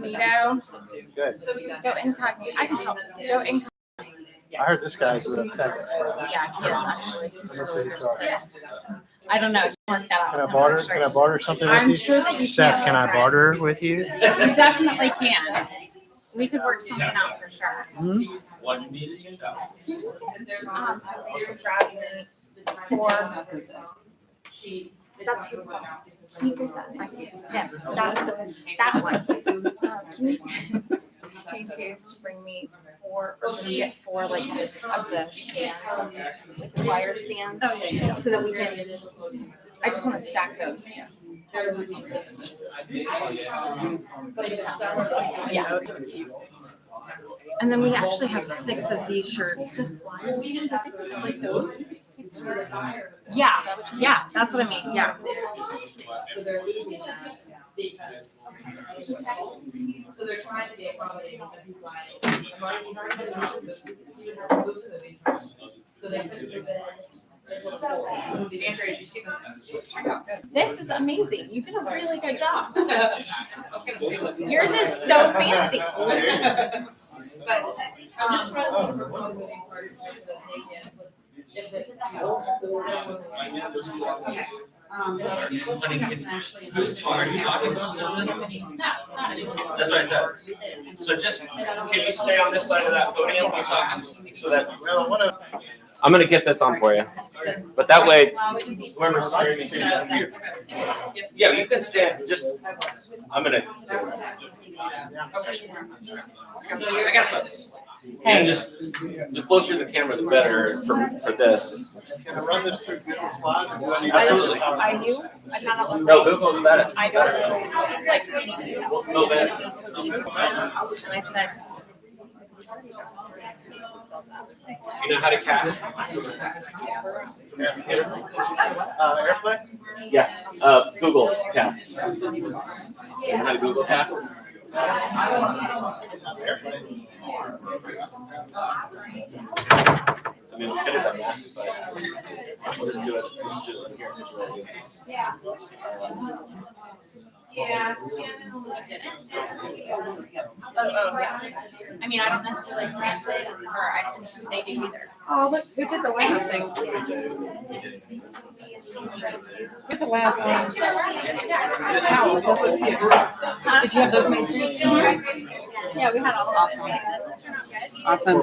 incognito. Good. Go incognito. I can help. Go incognito. I heard this guy's a text. Yeah, he is actually. He's really good. I don't know. You work that out. Can I barter? Can I barter something with I'm you? sure that you Seth, can I barter with you? We definitely can. We could work something out for sure. Hmm? $1 million. That's his phone. Can you take that? Yeah, that one. Can you Sus to bring me 4 or just get 4 like of the stands, like the wire stands, so that we can. I just want to stack those. Yeah. And then we actually have 6 of these shirts. Yeah, that's what I mean. Yeah. So they're trying to be accommodating. So they put This is amazing. You did a really good job. Yours is so fancy. But I'm just trying to look for motivating parts so that they can. Are you talking about? That's what I said. So just, can you stay on this side of that podium when you're talking? So that, I'm gonna get this on for you. But that way, whoever's streaming can see you. Yeah, you can stand, just, I'm gonna. I got photos. And just, the closer the camera, the better for this. Can I run this through Google Slides? Absolutely. I knew. I found out. No, Google's better. I don't know. Like, No better. and I said, You know how to cast? Airplay? Yeah, Google Cast. You know how to Google Cast? I mean, we could have done that, but we'll just do it. Let's do it here. yeah. Yeah. I mean, I don't necessarily grant it, or I don't think they do either. Oh, look, who did the lab thing? Who did the lab thing? Oh, those are cute. Did you have those made too? Yeah, we had all of them. Awesome.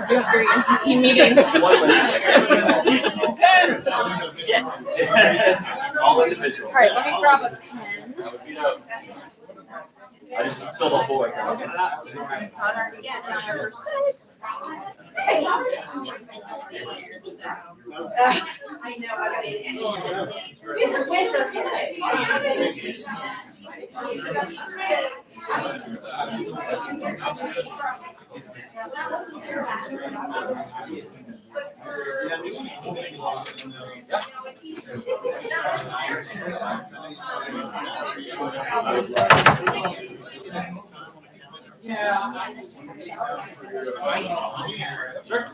Doing very entity meetings. All individual. All right, let me grab a pen. That would be dope. I just filled a void. I know, I Sure.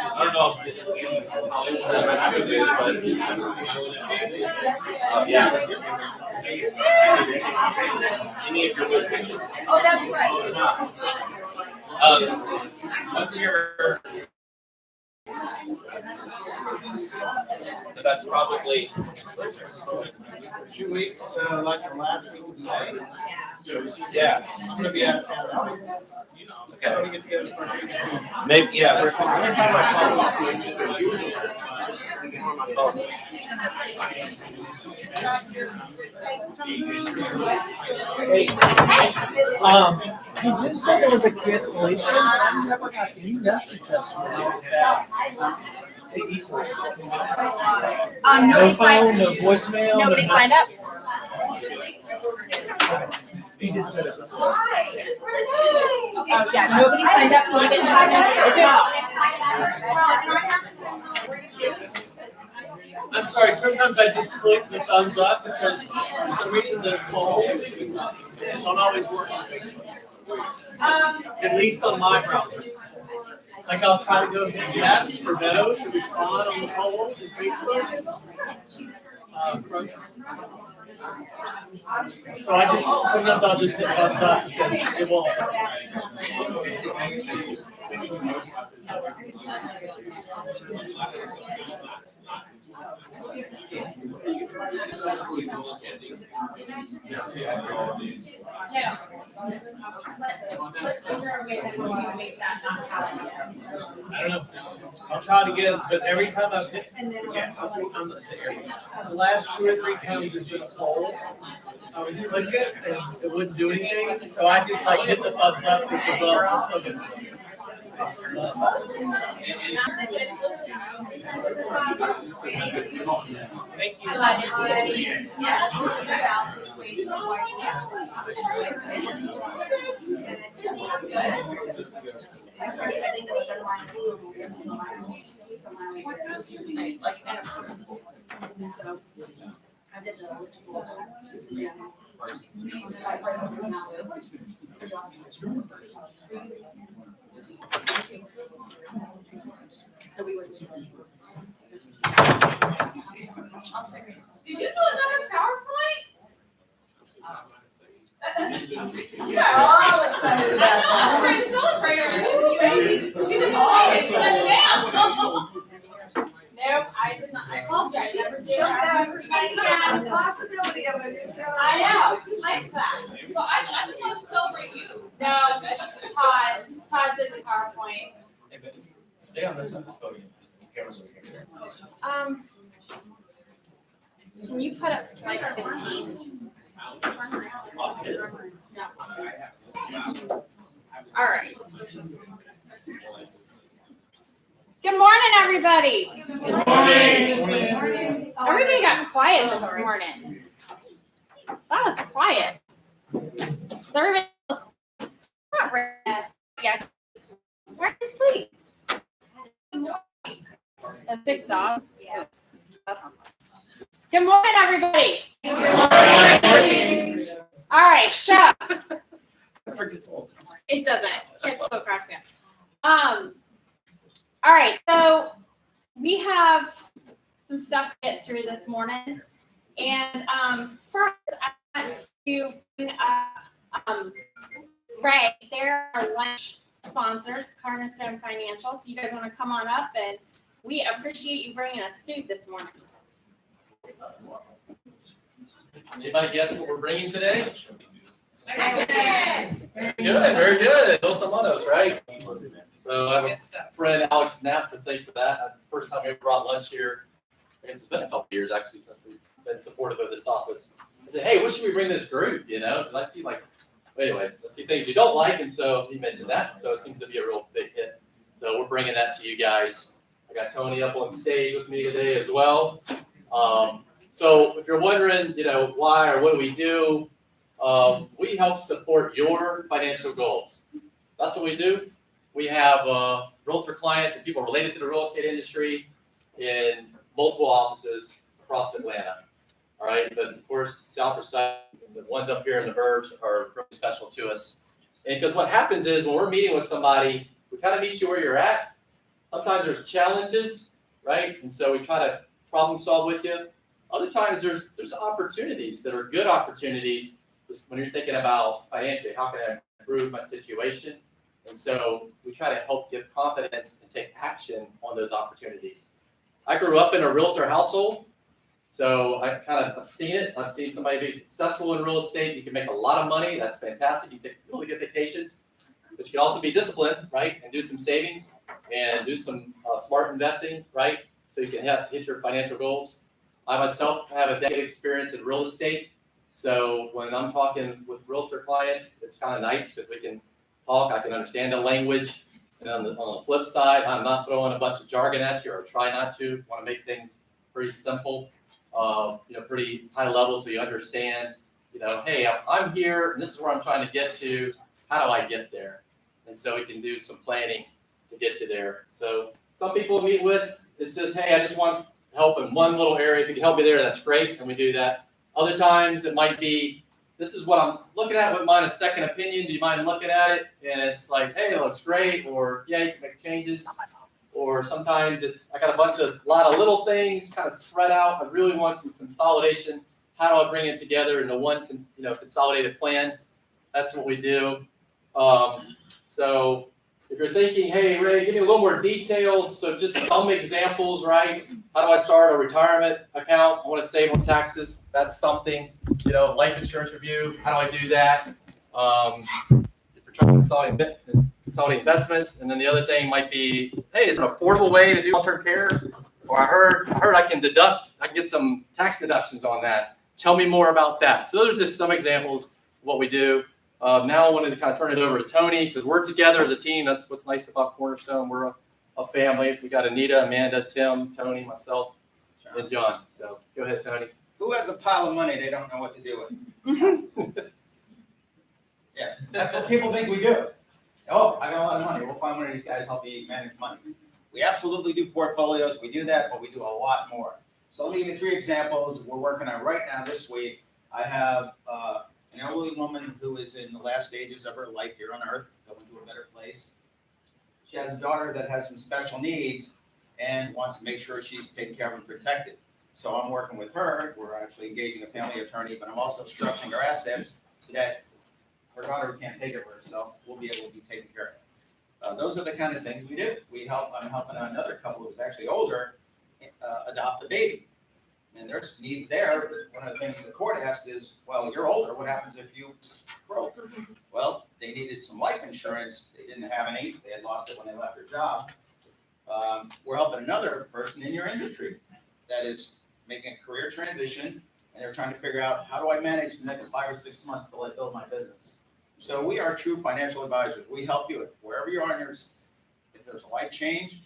I don't know if the rest of it is, but yeah. Any of your wisdom. Oh, that's right. What's your? That's probably 2 weeks, like the last week of May. yeah. I'm gonna be out of town. Okay. Get together for a week. Maybe yeah. Hey, he just said there was a cancellation. I never got any message us about that. CD course. No Nobody phone, signed, no voicemail. nobody no signed up. He just said it was. Oh, yeah, nobody signed up, so we didn't have to. I'm sorry, sometimes I just click the thumbs up because for some reason the polls don't always work on Facebook. At least on my browser. Like I'll try to go hit yes or no to respond on the poll in Facebook. So sometimes I'll just hit thumbs up because it won't. Yeah. Let's figure a way that we're gonna make that not happen. I don't know. I'll try to get it, but every time I've hit, yeah, I'm gonna say every time. The last 2 or 3 times there's been a poll, I would click it and it wouldn't do anything. So I just like hit the thumbs up with the bell. Okay. Thank you. So we would. Did you do another PowerPoint? You are all excited about that. I know, I'm trying to celebrate her. She just waited, she let it down. Nope, I did not, I apologize. Possibility of it. I know, like that. But I just wanted to celebrate you. No, Todd did the PowerPoint. Hey, but stay on this side of the podium, because the camera's over here. Can you put up slide 15? Off his. All right. Good morning, everybody. Good morning. Everybody got quiet this morning. That was quiet. Is everybody else? Not rest. Yes. Where's sleep? A big dog. Yeah. That's not fun. Good morning, everybody. Good morning. All right, so It forgets all. it doesn't. It still cracks me up. All right, so we have some stuff to get through this morning, and first I want to bring up Ray. They're our lunch sponsors, Cornerstone Financial. So you guys want to come on up, and we appreciate you bringing us food this morning. Anybody guess what we're bringing today? I did. Good, very good. Dos Hermanos, right? So I have a friend, Alex Knapp, to thank for that. First time we ever brought lunch here. I guess it's been a couple of years actually since we've been supportive of this office. I said, hey, what should we bring to this group? You know, because I see anyway, I see things you don't like, and so he mentioned that. So it seems to be a real big hit. So we're bringing that to you guys. I got Tony up on stage with me today as well. So if you're wondering, why or what do we do? We help support your financial goals. That's what we do. We have realtor clients and people related to the real estate industry in multiple offices across Atlanta. All right, but of course, South or Side, the ones up here in the burbs are really special to us. And because what happens is when we're meeting with somebody, we kind of meet you where you're at. Sometimes there's challenges, right? And so we try to problem solve with you. Other times there's opportunities that are good opportunities when you're thinking about financially, how can I improve my situation? And so we try to help give confidence and take action on those opportunities. I grew up in a realtor household, so I've seen it. I've seen somebody be successful in real estate. You can make a lot of money. That's fantastic. You take really good vacations, but you can also be disciplined, right? And do some savings and do some smart investing, right? So you can hit your financial goals. I myself have a decade experience in real estate. So when I'm talking with realtor clients, it's kind of nice because we can talk. I can understand the language. And on the flip side, I'm not throwing a bunch of jargon at you or try not to. Want to make things pretty simple, pretty high level so you understand, hey, I'm here and this is where I'm trying to get to. How do I get there? And so we can do some planning to get you there. So some people meet with, it's just, hey, I just want help in one little area. If you can help me there, that's great, and we do that. Other times it might be, this is what I'm looking at, would mind a second opinion, do you mind looking at it? And it's like, hey, it looks great, or yeah, you can make changes. Or sometimes it's, I got a lot of little things kind of spread out, I really want some consolidation. How do I bring it together into one, consolidated plan? That's what we do. So if you're thinking, hey, Ray, give me a little more details, so just some examples, right? How do I start a retirement account? I want to save on taxes. That's something, life insurance review. How do I do that? If you're trying to consolidate investments, and then the other thing might be, hey, is there an affordable way to do long-term care? Or I heard I can get some tax deductions on that. Tell me more about that. So those are just some examples of what we do. Now I wanted to kind of turn it over to Tony, because we're together as a team. That's what's nice about Cornerstone. We're a family. We got Anita, Amanda, Tim, Tony, myself, and John. So go ahead, Tony. Who has a pile of money they don't know what to do with? Yeah, that's what people think we do. Oh, I got a lot of money. We'll find one of these guys help me manage money. We absolutely do portfolios. We do that, but we do a lot more. So let me give you 3 examples we're working on right now this week. I have an elderly woman who is in the last stages of her life here on earth, going to a better place. She has a daughter that has some special needs and wants to make sure she's taken care of and protected. So I'm working with her. We're actually engaging a family attorney, but I'm also structuring her assets so that her daughter can't take it for herself. We'll be able to be taken care of. Those are the kind of things we do. I'm helping another couple who's actually older adopt a baby. And there's needs there, but one of the things the court asked is, well, you're older, what happens if you broke? Well, they needed some life insurance, they didn't have any, they had lost it when they left their job. We're helping another person in your industry that is making a career transition, and they're trying to figure out, how do I manage the next 5 or 6 months till I build my business? So we are true financial advisors. We help you wherever you are in your, if there's a life change,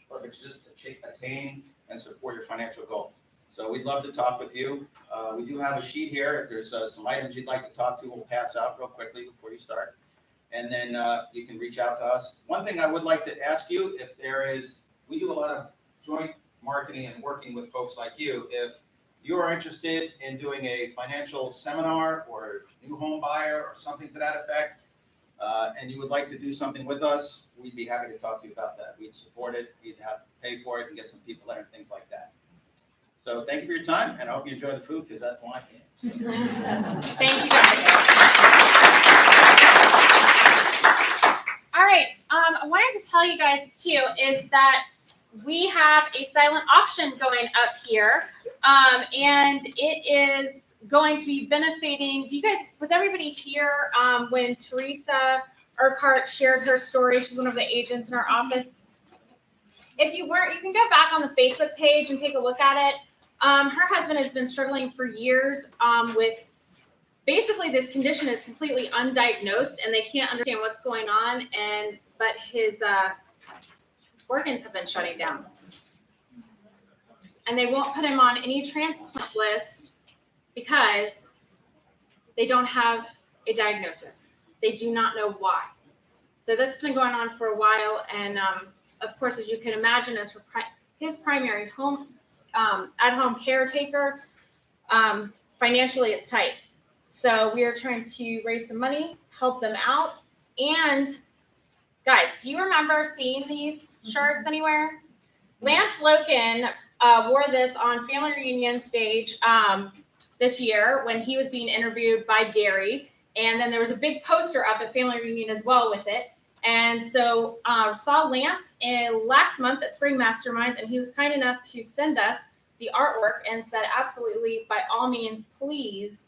or if it's just to attain and support your financial goals. So we'd love to talk with you. We do have a sheet here. If there's some items you'd like to talk to, we'll pass out real quickly before you start. And then you can reach out to us. One thing I would like to ask you, if there is, we do a lot of joint marketing and working with folks like you. If you are interested in doing a financial seminar or new home buyer or something to that effect, and you would like to do something with us, we'd be happy to talk to you about that. We'd support it. We'd have to pay for it and get some people there and things like that. So thank you for your time, and I hope you enjoy the food, because that's why I came. Thank you, guys. All right, I wanted to tell you guys too, is that we have a silent auction going up here, and it is going to be benefiting, was everybody here when Teresa Urquhart shared her story? She's one of the agents in our office. If you weren't, you can go back on the Facebook page and take a look at it. Her husband has been struggling for years with basically this condition is completely undiagnosed and they can't understand what's going on, but his organs have been shutting down. And they won't put him on any transplant list because they don't have a diagnosis. They do not know why. So this has been going on for a while, and of course, as you can imagine, as his primary home at-home caretaker, financially it's tight. So we are trying to raise some money, help them out. And guys, do you remember seeing these shirts anywhere? Lance Loken wore this on Family Reunion stage this year when he was being interviewed by Gary. And then there was a big poster up at Family Reunion as well with it. And so saw Lance last month at Spring Masterminds, and he was kind enough to send us the artwork and said, absolutely, by all means, please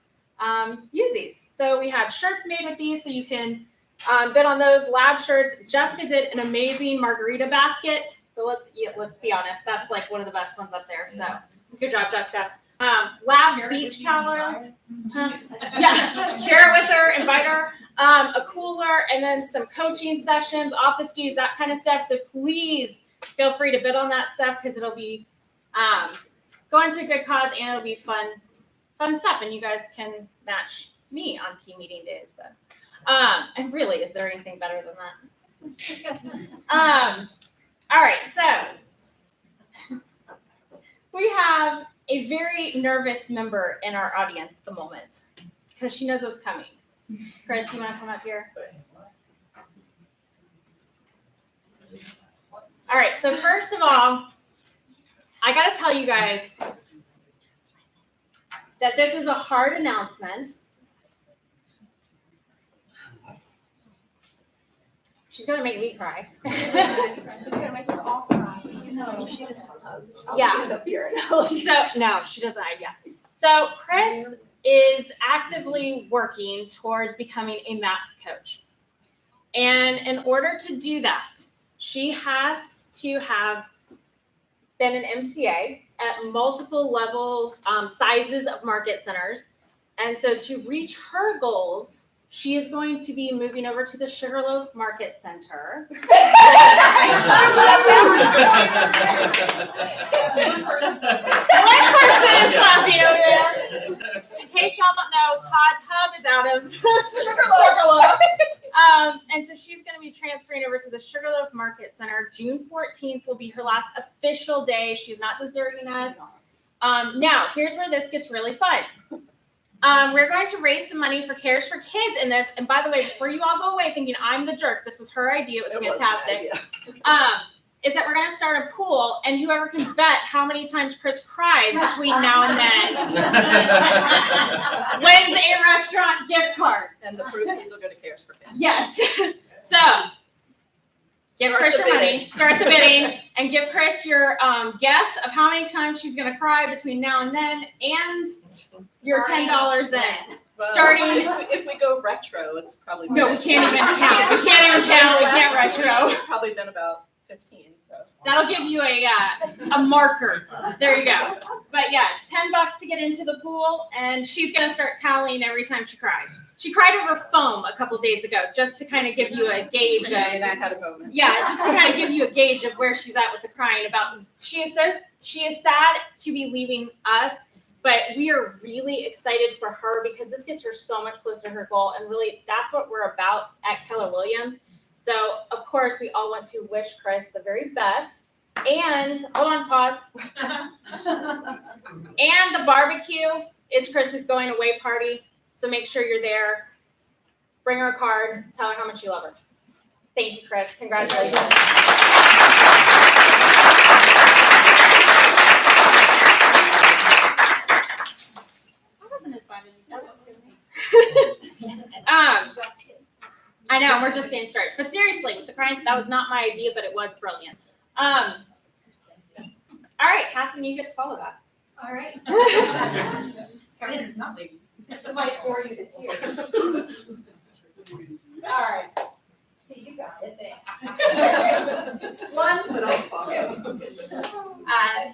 use these. So we had shirts made with these, so you can bid on those lab shirts. Jessica did an amazing margarita basket. So let's be honest, that's like one of the best ones up there. So good job, Jessica. Lab beach towels. Yeah, share it with her, invite her. A cooler, and then some coaching sessions, office dues, that kind of stuff. So please feel free to bid on that stuff, because it'll be going to a good cause, and it'll be fun stuff. And you guys can match me on team meeting days then. And really, is there anything better than that? All right, so We have a very nervous member in our audience at the moment because she knows what's coming. Chris, you want to come up here? All right, so first of all, I got to tell you guys that this is a hard announcement. She's going to make me cry. She's gonna make us all cry. No, she just Yeah. up here. So, no, she doesn't. Yeah. So, Chris is actively working towards becoming a maths coach. And in order to do that, she has to have been an MCA at multiple levels, sizes of market centers. And so to reach her goals, she is going to be moving over to the Sugarloaf Market Center. One person is laughing over there. In case y'all don't know, Todd's hub is out of Sugarloaf. And so she's going to be transferring over to the Sugarloaf Market Center. June 14th will be her last official day. She's not deserting us. Now, here's where this gets really fun. We're going to raise some money for Cares for Kids in this. And by the way, before you all go away thinking I'm the jerk, this was her idea. It was fantastic. Is that we're going to start a pool, and whoever can bet how many times Chris cries between now and then wins a restaurant gift card. And the proceeds will go to Cares for Kids. Yes. So give Start Chris the your money, bidding. start the bidding, and give Chris your guess of how many times she's going to cry between now and then, and your $10 in. Well, Starting. If we go retro, it's probably. No, we can't even count. We can't even count. We can't retro. It's probably been about 15, so. That'll give you a marker. There you go. But yeah, $10 to get into the pool, and she's gonna start tallying every time she cries. She cried over foam a couple days ago, just to kind of give you a gauge of. And I had a moment. Yeah, just to kind of give you a gauge of where she's at with the crying about. She is sad to be leaving us, but we are really excited for her because this gets her so much closer to her goal, and really that's what we're about at Keller Williams. So of course we all want to wish Chris the very best. And hold on, pause. And the barbecue is Chris's going away party. So make sure you're there. Bring her a card. Tell her how much you love her. Thank you, Chris. Congratulations. That wasn't as bad as I know, we're just getting started. But seriously, with the crying, that was not my idea, but it was brilliant. All right, Catherine, you get to follow that. All right. Catherine is not leaving. This might bore you to tears. All right. So you got it, thanks. One. Put on the pocket.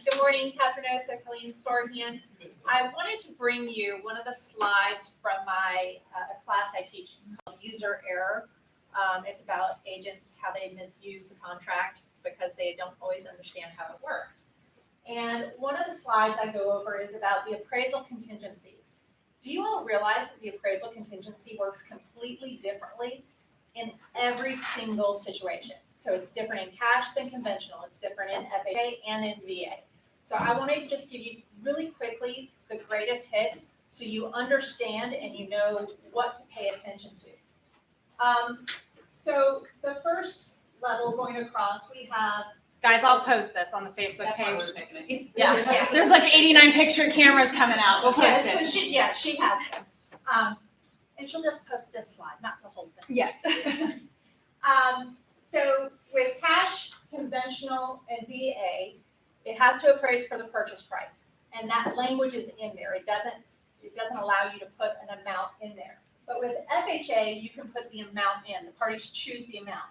Good morning, Catherine Oates, Colleen Storehan. I wanted to bring you one of the slides from my class I teach. It's called User Error. It's about agents, how they misuse the contract because they don't always understand how it works. And one of the slides I go over is about the appraisal contingencies. Do you all realize that the appraisal contingency works completely differently in every single situation? So it's different in cash than conventional. It's different in FHA and in VA. So I want to just give you really quickly the greatest hits so you understand and you know what to pay attention to. So the first level going across, we have. Guys, I'll post this on the Facebook That's why page. we're taking it. Yeah, there's like 89 picture cameras coming out. We'll post Yeah, so it. she has them. And she'll just post this slide, not the whole thing. Yes. So with cash, conventional, and VA, it has to appraise for the purchase price. And that language is in there. It doesn't allow you to put an amount in there. But with FHA, you can put the amount in. The parties choose the amount.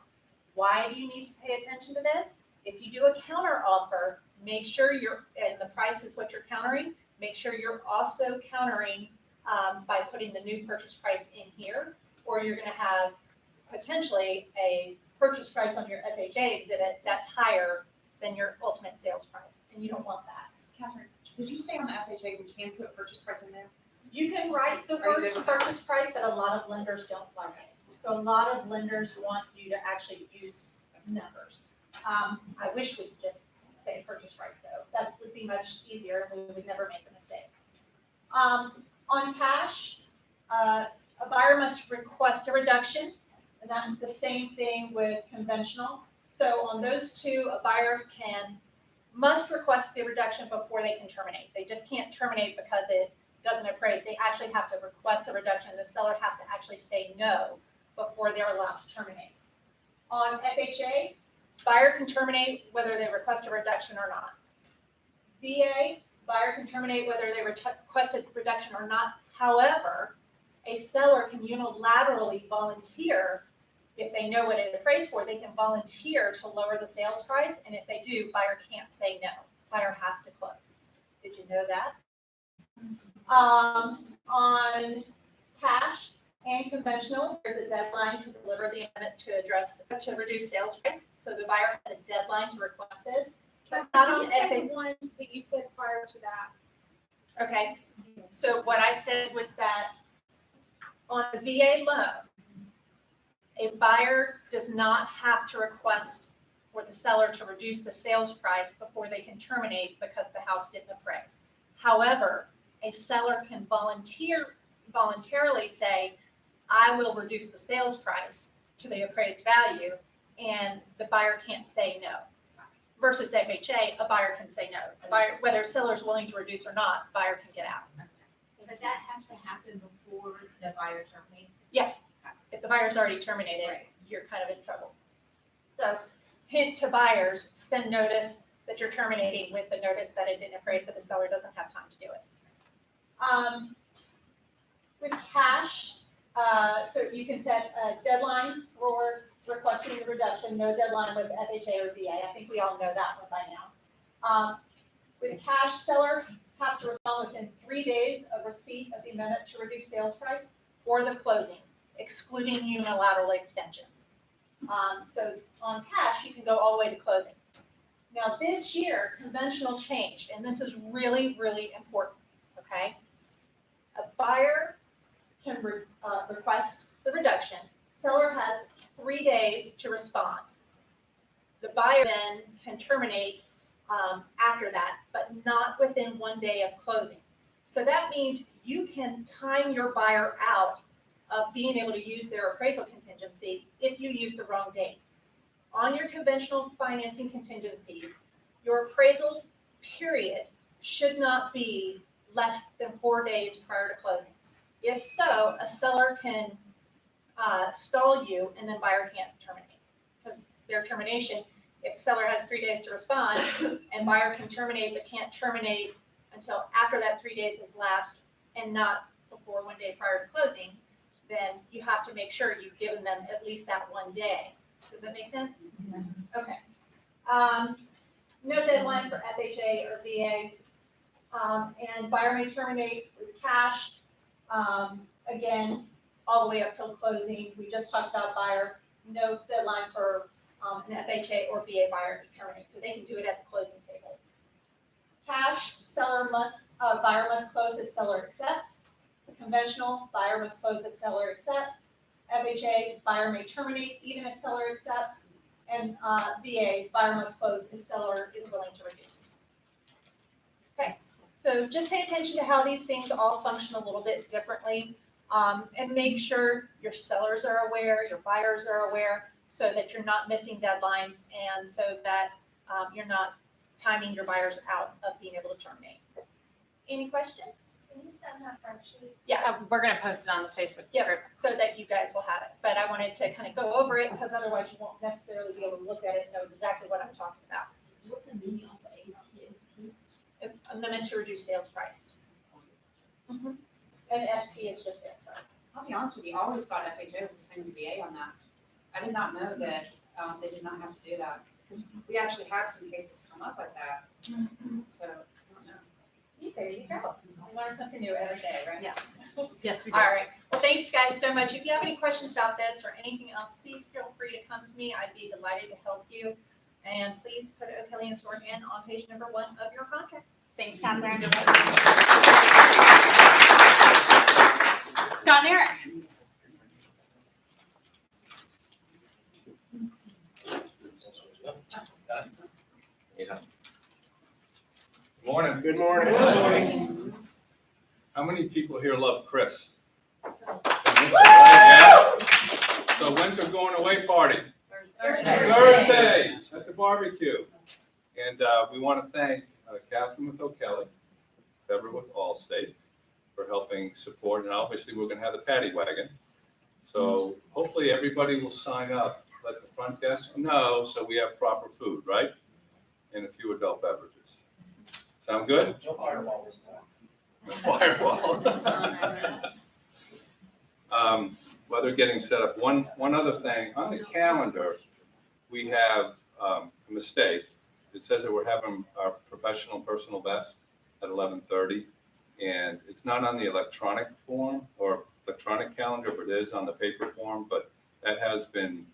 Why do you need to pay attention to this? If you do a counter offer, make sure and the price is what you're countering, make sure you're also countering by putting the new purchase price in here, or you're gonna have potentially a purchase price on your FHA exhibit that's higher than your ultimate sales price, and you don't want that. Catherine, did you say on the FHA we can put purchase price in there? You can write the Are you good words with that? purchase price, but a lot of lenders don't like it. So a lot of lenders want you to actually use numbers. I wish we could just say purchase price though. That would be much easier and we would never make a mistake. On cash, a buyer must request a reduction, and that's the same thing with conventional. So on those two, a buyer must request the reduction before they can terminate. They just can't terminate because it doesn't appraise. They actually have to request the reduction. The seller has to actually say no before they're allowed to terminate. On FHA, buyer can terminate whether they request a reduction or not. VA, buyer can terminate whether they requested reduction or not. However, a seller can unilaterally volunteer. If they know what it appraised for, they can volunteer to lower the sales price, and if they do, buyer can't say no. Buyer has to close. Did you know that? On cash and conventional, there's a deadline to deliver the amendment to reduce sales price. So the buyer has a deadline to request this. But not on FHA. One that you said prior to that. Okay, so what I said was that on a VA loan, a buyer does not have to request for the seller to reduce the sales price before they can terminate because the house didn't appraise. However, a seller can voluntarily say, I will reduce the sales price to the appraised value, and the buyer can't say no. Versus FHA, a buyer can say no. A buyer, whether seller is willing to reduce or not, buyer can get out. But that has to happen before the buyer terminates. If the buyer's already terminated, you're kind of in trouble. So hint to buyers, send notice that you're terminating with the notice that it didn't appraise, so the seller doesn't have time to do it. With cash, so you can set a deadline for requesting the reduction, no deadline with FHA or VA. I think we all know that one by now. With cash, seller has to respond within 3 days of receipt of the amendment to reduce sales price or the closing, excluding unilateral extensions. So on cash, you can go all the way to closing. Now this year, conventional changed, and this is really, really important, okay? A buyer can request the reduction. Seller has 3 days to respond. The buyer then can terminate after that, but not within 1 day of closing. So that means you can time your buyer out of being able to use their appraisal contingency if you use the wrong date. On your conventional financing contingencies, your appraisal period should not be less than 4 days prior to closing. If so, a seller can stall you and then buyer can't terminate. Because their termination, if seller has 3 days to respond and buyer can terminate but can't terminate until after that 3 days has lapsed and not before 1 day prior to closing, then you have to make sure you've given them at least that 1 day. Does that make sense? Okay. No deadline for FHA or VA. And buyer may terminate with cash, again, all the way up till closing. We just talked about buyer, no deadline for an FHA or VA buyer to terminate, so they can do it at the closing table. Cash, buyer must close if seller accepts. Conventional, buyer must close if seller accepts. FHA, buyer may terminate even if seller accepts. And VA, buyer must close if seller is willing to reduce. Okay, so just pay attention to how these things all function a little bit differently, and make sure your sellers are aware, your buyers are aware, so that you're not missing deadlines and so that you're not timing your buyers out of being able to terminate. Any questions? Can you send that front sheet? Yeah, We're gonna post it on the Facebook yeah, group. so that you guys will have it. But I wanted to kind of go over it because otherwise you won't necessarily be able to look at it and know exactly what I'm talking about. What's the meaning of the ATS? Amendment to reduce sales price. And ST is just sales price. I'll be honest with you, I always thought FHA was the same as VA on that. I did not know that they did not have to do that, because we actually had some cases come up like that, so, I don't know. There you go. We learn something new every day, right? Yeah. Yes, we All right. Well, thanks guys so much. If you have any questions about this or anything else, please feel free to come to me. I'd be delighted to help you. And please put O'Kelly and Sorgan on page number 1 of your contracts. Thanks, Catherine. Scott and Eric. Morning. Good morning. Good morning. How many people here love Chris? Yeah? So when's our going away party? Thursday at the barbecue. And we want to thank Catherine with O'Kelly, Deborah with Allstate for helping support. And obviously, we're going to have the paddy wagon. So hopefully everybody will sign up. Let the front desk know so we have proper food, right? And a few adult beverages. Sound good? No firewall this time. The firewall. While they're getting set up, one other thing, on the calendar, we have a mistake. It says that we're having our professional personal best at 11:30, and it's not on the electronic form or electronic calendar, but it is on the paper form, but that has been,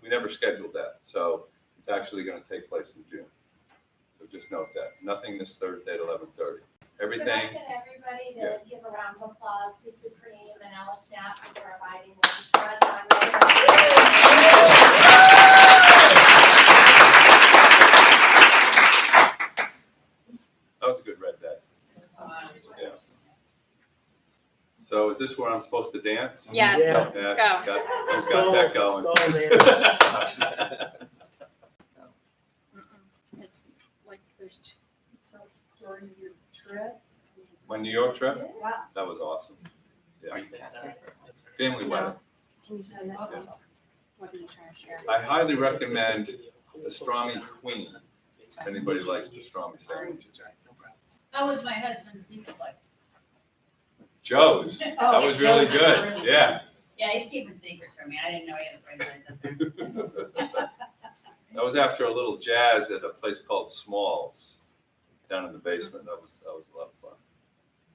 we never scheduled that, so it's actually gonna take place in June. So just note that, nothing this Thursday at 11:30. Everything. Could I get everybody to give a round of applause to Supreme and Alex Knapp for providing lunch for us on That was a good red day. Yeah. So is this where I'm supposed to dance? Yes. Yeah. Yeah, Go. Got that going. It's like there's two. Tell stories of your trip. My New York trip, Yeah. that was awesome. Yeah. Family wedding. Can you send that to me? What are you trying to share? I highly recommend pastrami queen. If anybody likes pastrami sandwiches. That was my husband's pizza place. Joe's, that was really good, yeah. Yeah, he's keeping secrets from me. I didn't know he had a franchise up there. That was after a little jazz at a place called Smalls, down in the basement. That was a lot of fun.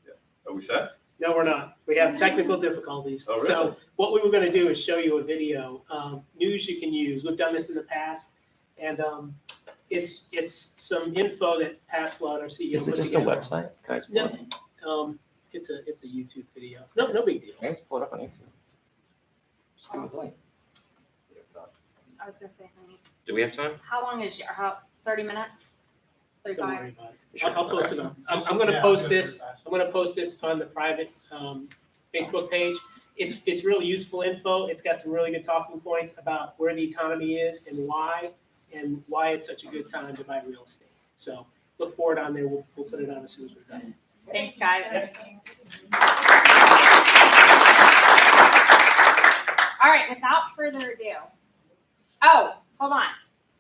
Yeah. Are we set? No, we're not. We have technical difficulties. Oh, really? So what we were gonna do is show you a video, news you can use. We've done this in the past. And, it's some info that Pat Flood, our CEO. Is it put just a together. website? Can I just No, pull it? it's a YouTube video. No big deal. Can I just pull it up on YouTube? Just do the link. I was gonna say, honey, Do we have time? how long is your, 30 minutes? Don't 35? worry about it. I'll post it on. I'm gonna post this. I'm gonna post this on the private Facebook page. It's really useful info. It's got some really good talking points about where the economy is and why it's such a good time to buy real estate. So look for it on there. We'll put it on as soon as we're done. Thanks, guys. All right, without further ado. Oh, hold on.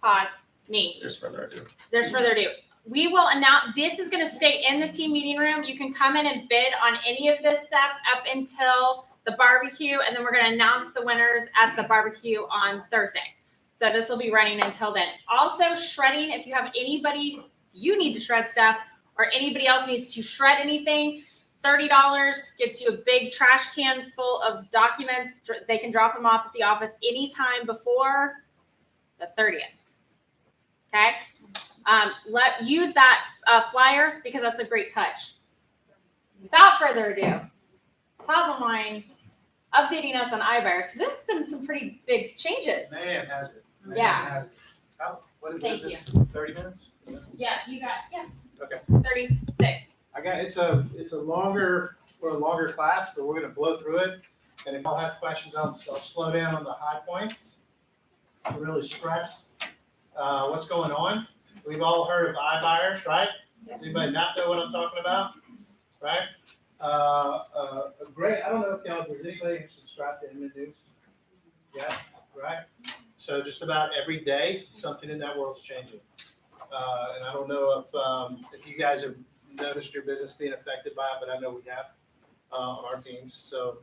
Pause. Me. There's further ado. There's further ado. We will announce, this is gonna stay in the team meeting room. You can come in and bid on any of this stuff up until the barbecue, and then we're gonna announce the winners at the barbecue on Thursday. So this will be running until then. Also shredding, if you have anybody, you need to shred stuff, or anybody else needs to shred anything, $30 gets you a big trash can full of documents. They can drop them off at the office anytime before the 30th. Okay? Use that flyer because that's a great touch. Without further ado, Todd Lemine updating us on iBuyers because there's been some pretty big changes. Man, has it. Man, Yeah. has it. How, what Thank is this, 30 minutes? Yeah, you got, Okay. 36. It's a longer class, but we're gonna blow through it. And if y'all have questions, I'll slow down on the high points. Really stress, what's going on. We've all heard of iBuyers, right? Does anybody not know what I'm talking about? Right? A great, I don't know if y'all, does anybody who subscribe to Inman News? Yeah, right? So just about every day, something in that world's changing. And I don't know if you guys have noticed your business being affected by it, but I know we have on our teams. So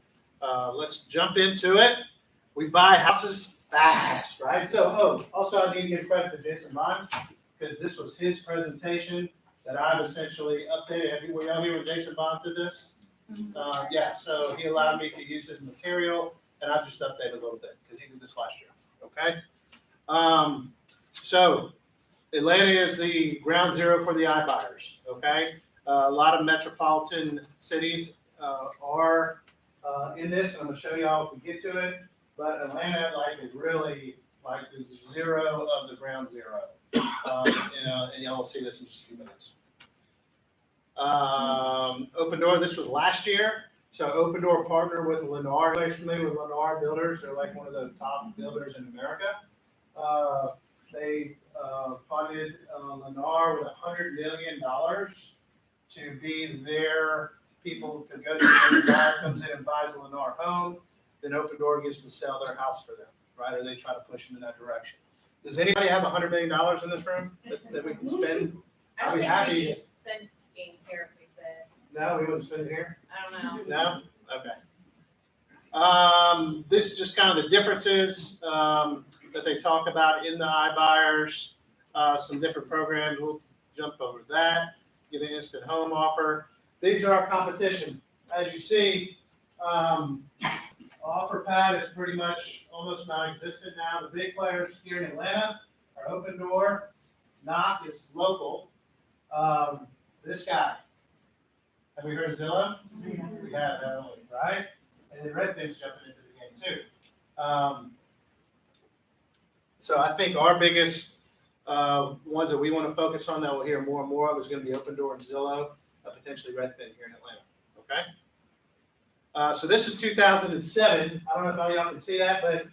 let's jump into it. We buy houses fast, right? So, also I need to give credit to Jason Bonds because this was his presentation that I've essentially updated. Were y'all here when Jason Bonds did this? Yeah, so he allowed me to use his material and I've just updated a little bit because he did this last year, okay? So Atlanta is the ground zero for the iBuyers, okay? A lot of metropolitan cities are in this. I'm gonna show y'all if we get to it, but Atlanta is really the zero of the ground zero. And y'all will see this in just a few minutes. Open Door, this was last year. So Open Door partnered with Lennar. Are you familiar with Lennar Builders? They're like one of the top builders in America. They funded Lennar with $100 million to be their people to go to when the buyer comes in and buys a Lennar home. Then Open Door gets to sell their house for them, right? Or they try to push them in that direction. Does anybody have $100 million in this room that we can spend? I I'll don't be think happy. we'd be sending here if we said, No, we wouldn't spend it here? I don't know. No? Okay. This is just kind of the differences that they talk about in the iBuyers, some different programs. We'll jump over that, get an instant home offer. These are our competition. As you see, OfferPad is pretty much almost non-existent now. The big players here in Atlanta are Open Door. Knock is local. This guy. Have we heard of Zillow? We have, haven't we, right? And then Redfin's jumping into the game too. So I think our biggest ones that we want to focus on that we'll hear more and more of is going to be Open Door and Zillow, potentially Redfin here in Atlanta. Okay. So this is 2007. I don't know if all y'all can see that, but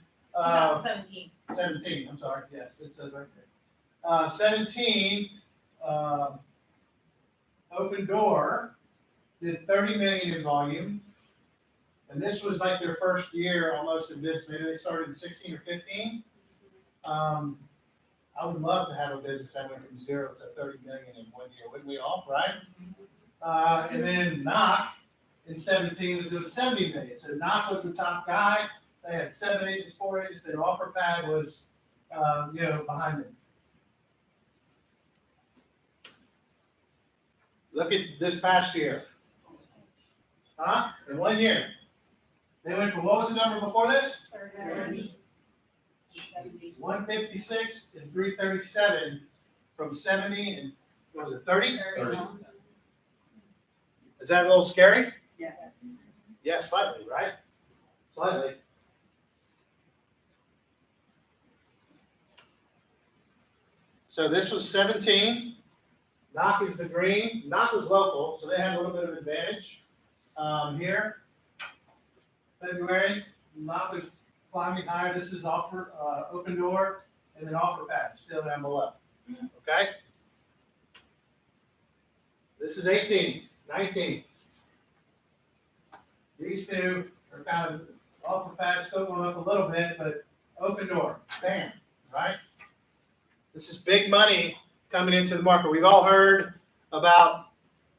17. 17. I'm sorry. Yes, it says right there. 17. Open Door did 30 million in volume. And this was like their first year almost in business. Maybe they started in 16 or 15. I would love to have a business that went from 0 to 30 million in 1 year, wouldn't we all, right? And then Knock in 17 was doing 70 million. So Knock was the top guy. They had 7 agents, 4 agents, and OfferPad was, behind them. Look at this past year. In 1 year. They went from, what was the number before this? 156 and 337 from 70 and, what was it, 30? 30. Is that a little scary? Yes. Yeah, slightly, right? Slightly. So this was 17. Knock is the green. Knock was local, so they had a little bit of advantage here. February, Knock is climbing higher. This is Open Door, and then OfferPad still down below. Okay. This is 18, 19. These two are kind of OfferPad still going up a little bit, but Open Door, bam, right? This is big money coming into the market. We've all heard about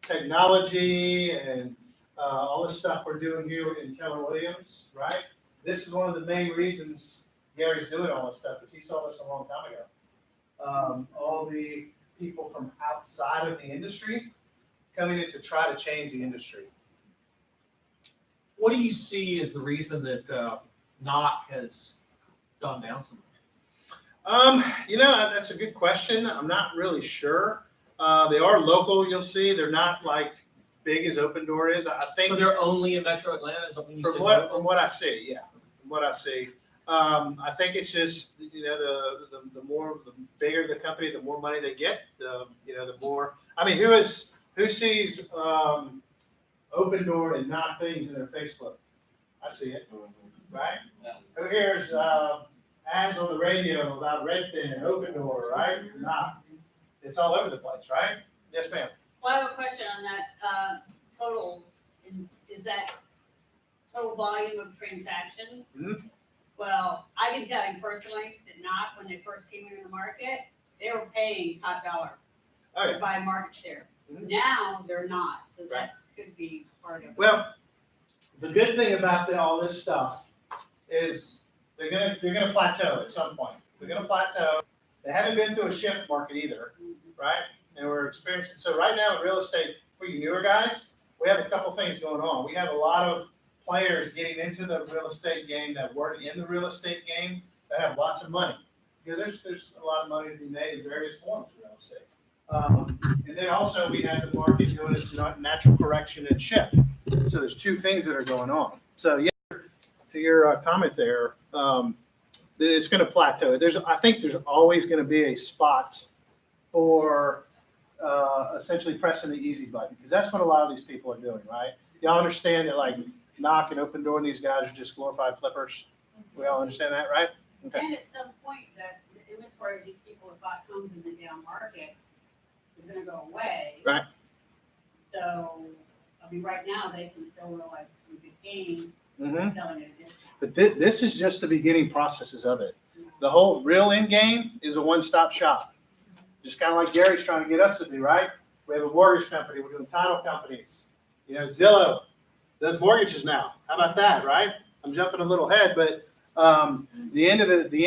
technology and all this stuff we're doing here in Keller Williams, right? This is one of the main reasons Gary's doing all this stuff, because he saw this a long time ago. All the people from outside of the industry coming in to try to change the industry. What do you see as the reason that Knock has gone down so much? That's a good question. I'm not really sure. They are local, you'll see. They're not like big as Open Door is. I think So they're only in Metro Atlanta, is that what you said? from what I see, yeah. From what I see. I think it's just, the bigger the company, the more money they get, the more, who sees Open Door and not things in their Facebook? I see it, right? Yeah. Who hears ads on the radio about Redfin and Open Door, right? Not. It's all over the place, right? Yes, ma'am. Well, I have a question on that, total, is that total volume of transactions? Mhm. Well, I can tell you personally that Knock, when they first came into the market, they were paying top dollar Oh, to yeah. buy market share. Mhm. Now, they're not, so that could be part of it. Well, the good thing about all this stuff is they're gonna plateau at some point. They're gonna plateau. They haven't been through a shift market either, right? And we're experiencing, so right now in real estate, for you newer guys, we have a couple things going on. We have a lot of players getting into the real estate game that weren't in the real estate game that have lots of money. Because there's a lot of money to be made in various forms of real estate. And then also we have the market doing its natural correction and shift. So there's two things that are going on. So yeah, to your comment there, it's going to plateau. I think there's always going to be a spot for essentially pressing the easy button, because that's what a lot of these people are doing, right? Y'all understand that like Knock and Open Door and these guys are just glorified flippers? We all understand that, right? Okay. And at some point, that the inventory of these people who bought homes in the down market is gonna go away. Right. So, I mean, right now, they can still realize a good gain Mm-hmm. by selling it at a discount. But this is just the beginning processes of it. The whole real end game is a one-stop shop. Just kind of like Gary's trying to get us to do, right? We have a mortgage company, we're doing title companies. You know, Zillow does mortgages now. How about that, right? I'm jumping a little ahead, but the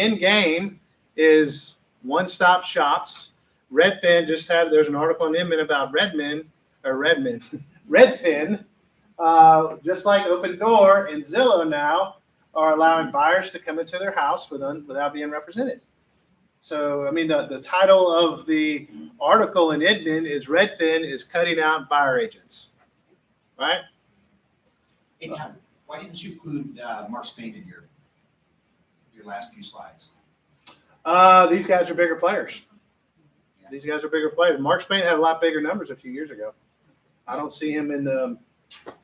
end game is one-stop shops. Redfin just had, there's an article on Inman about Redfin, just like Open Door and Zillow now are allowing buyers to come into their house without being represented. So, I mean, the title of the article in Inman is Redfin is cutting out buyer agents, right? Hey, Tom, why didn't you include Mark Spain in your last few slides? These guys are bigger players. These guys are bigger players. Mark Spain had a lot bigger numbers a few years ago. I don't see him in the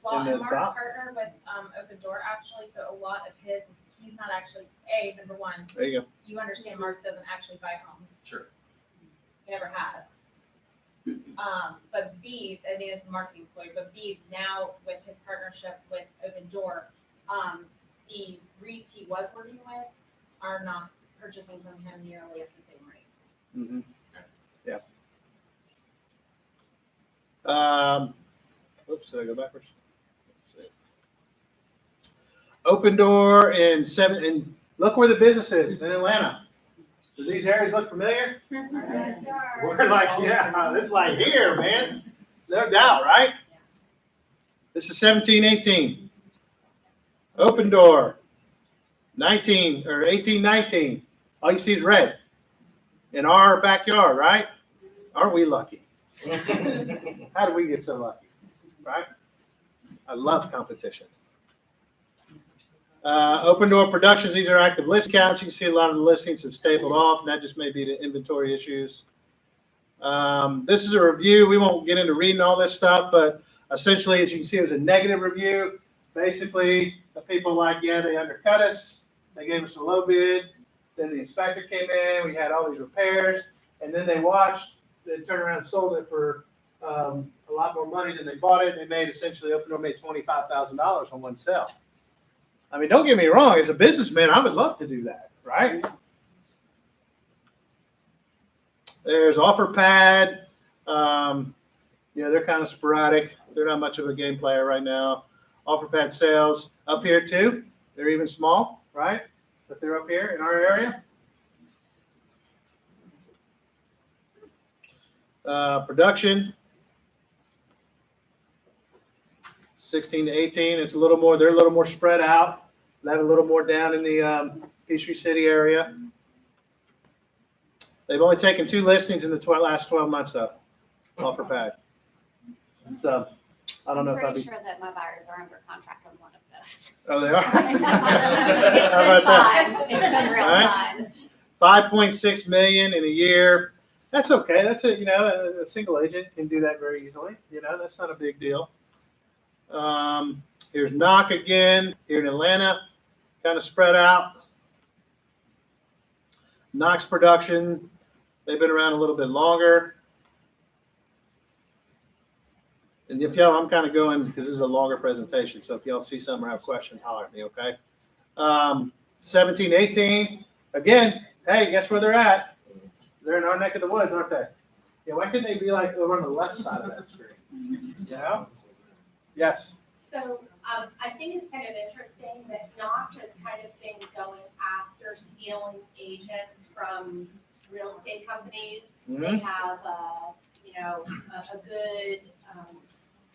Well, in the and Mark top. partnered with Open Door actually, so a lot of his, he's not actually, number one, There you go. you understand Mark doesn't actually buy homes. Sure. He never has. But B, I mean, it's a marketing employee, but B, now with his partnership with Open Door, the REITs he was working with are not purchasing from him nearly at the same rate. Mm-hmm. Yeah. Oops, did I go backwards? Let's see. Open Door and look where the business is in Atlanta. Do these areas look familiar? We're like, yeah, it's like here, man. No doubt, right? This is 1718. Open Door. 19 or 1819. All you see is red. In our backyard, right? Aren't we lucky? How did we get so lucky? Right? I love competition. Open Door Productions, these are active list counts. You can see a lot of the listings have stapled off, and that just may be the inventory issues. This is a review. We won't get into reading all this stuff, but essentially, as you can see, it was a negative review. Basically, the people like, yeah, they undercut us. They gave us a low bid. Then the inspector came in. We had all these repairs, and then they turned around and sold it for a lot more money than they bought it. They made essentially, Open Door made $25,000 on one sale. I mean, don't get me wrong. As a businessman, I would love to do that, right? There's OfferPad. They're kind of sporadic. They're not much of a game player right now. OfferPad sales up here too. They're even small, right? But they're up here in our area. Production. 16 to 18. It's a little more, they're a little more spread out. They have a little more down in the Peachtree City area. They've only taken 2 listings in the last 12 months though, OfferPad. So I don't know if I'm I'd be. pretty sure that my buyers are under contract on one of those. Oh, they are? It's How been about that? fun. It's been real All right. fun. 5.6 million in a year. That's okay. That's a single agent can do that very easily. That's not a big deal. Here's Knock again here in Atlanta, kind of spread out. Knox Production, they've been around a little bit longer. And if y'all, I'm kind of going because this is a longer presentation. So if y'all see something or have questions, holler at me, okay? 17, 18, again, hey, guess where they're at? They're in our neck of the woods, aren't they? Yeah, why couldn't they be like over on the left side of that screen? Yes. So I think it's kind of interesting that Knox has kind of been going after stealing agents from real estate companies. They have, a good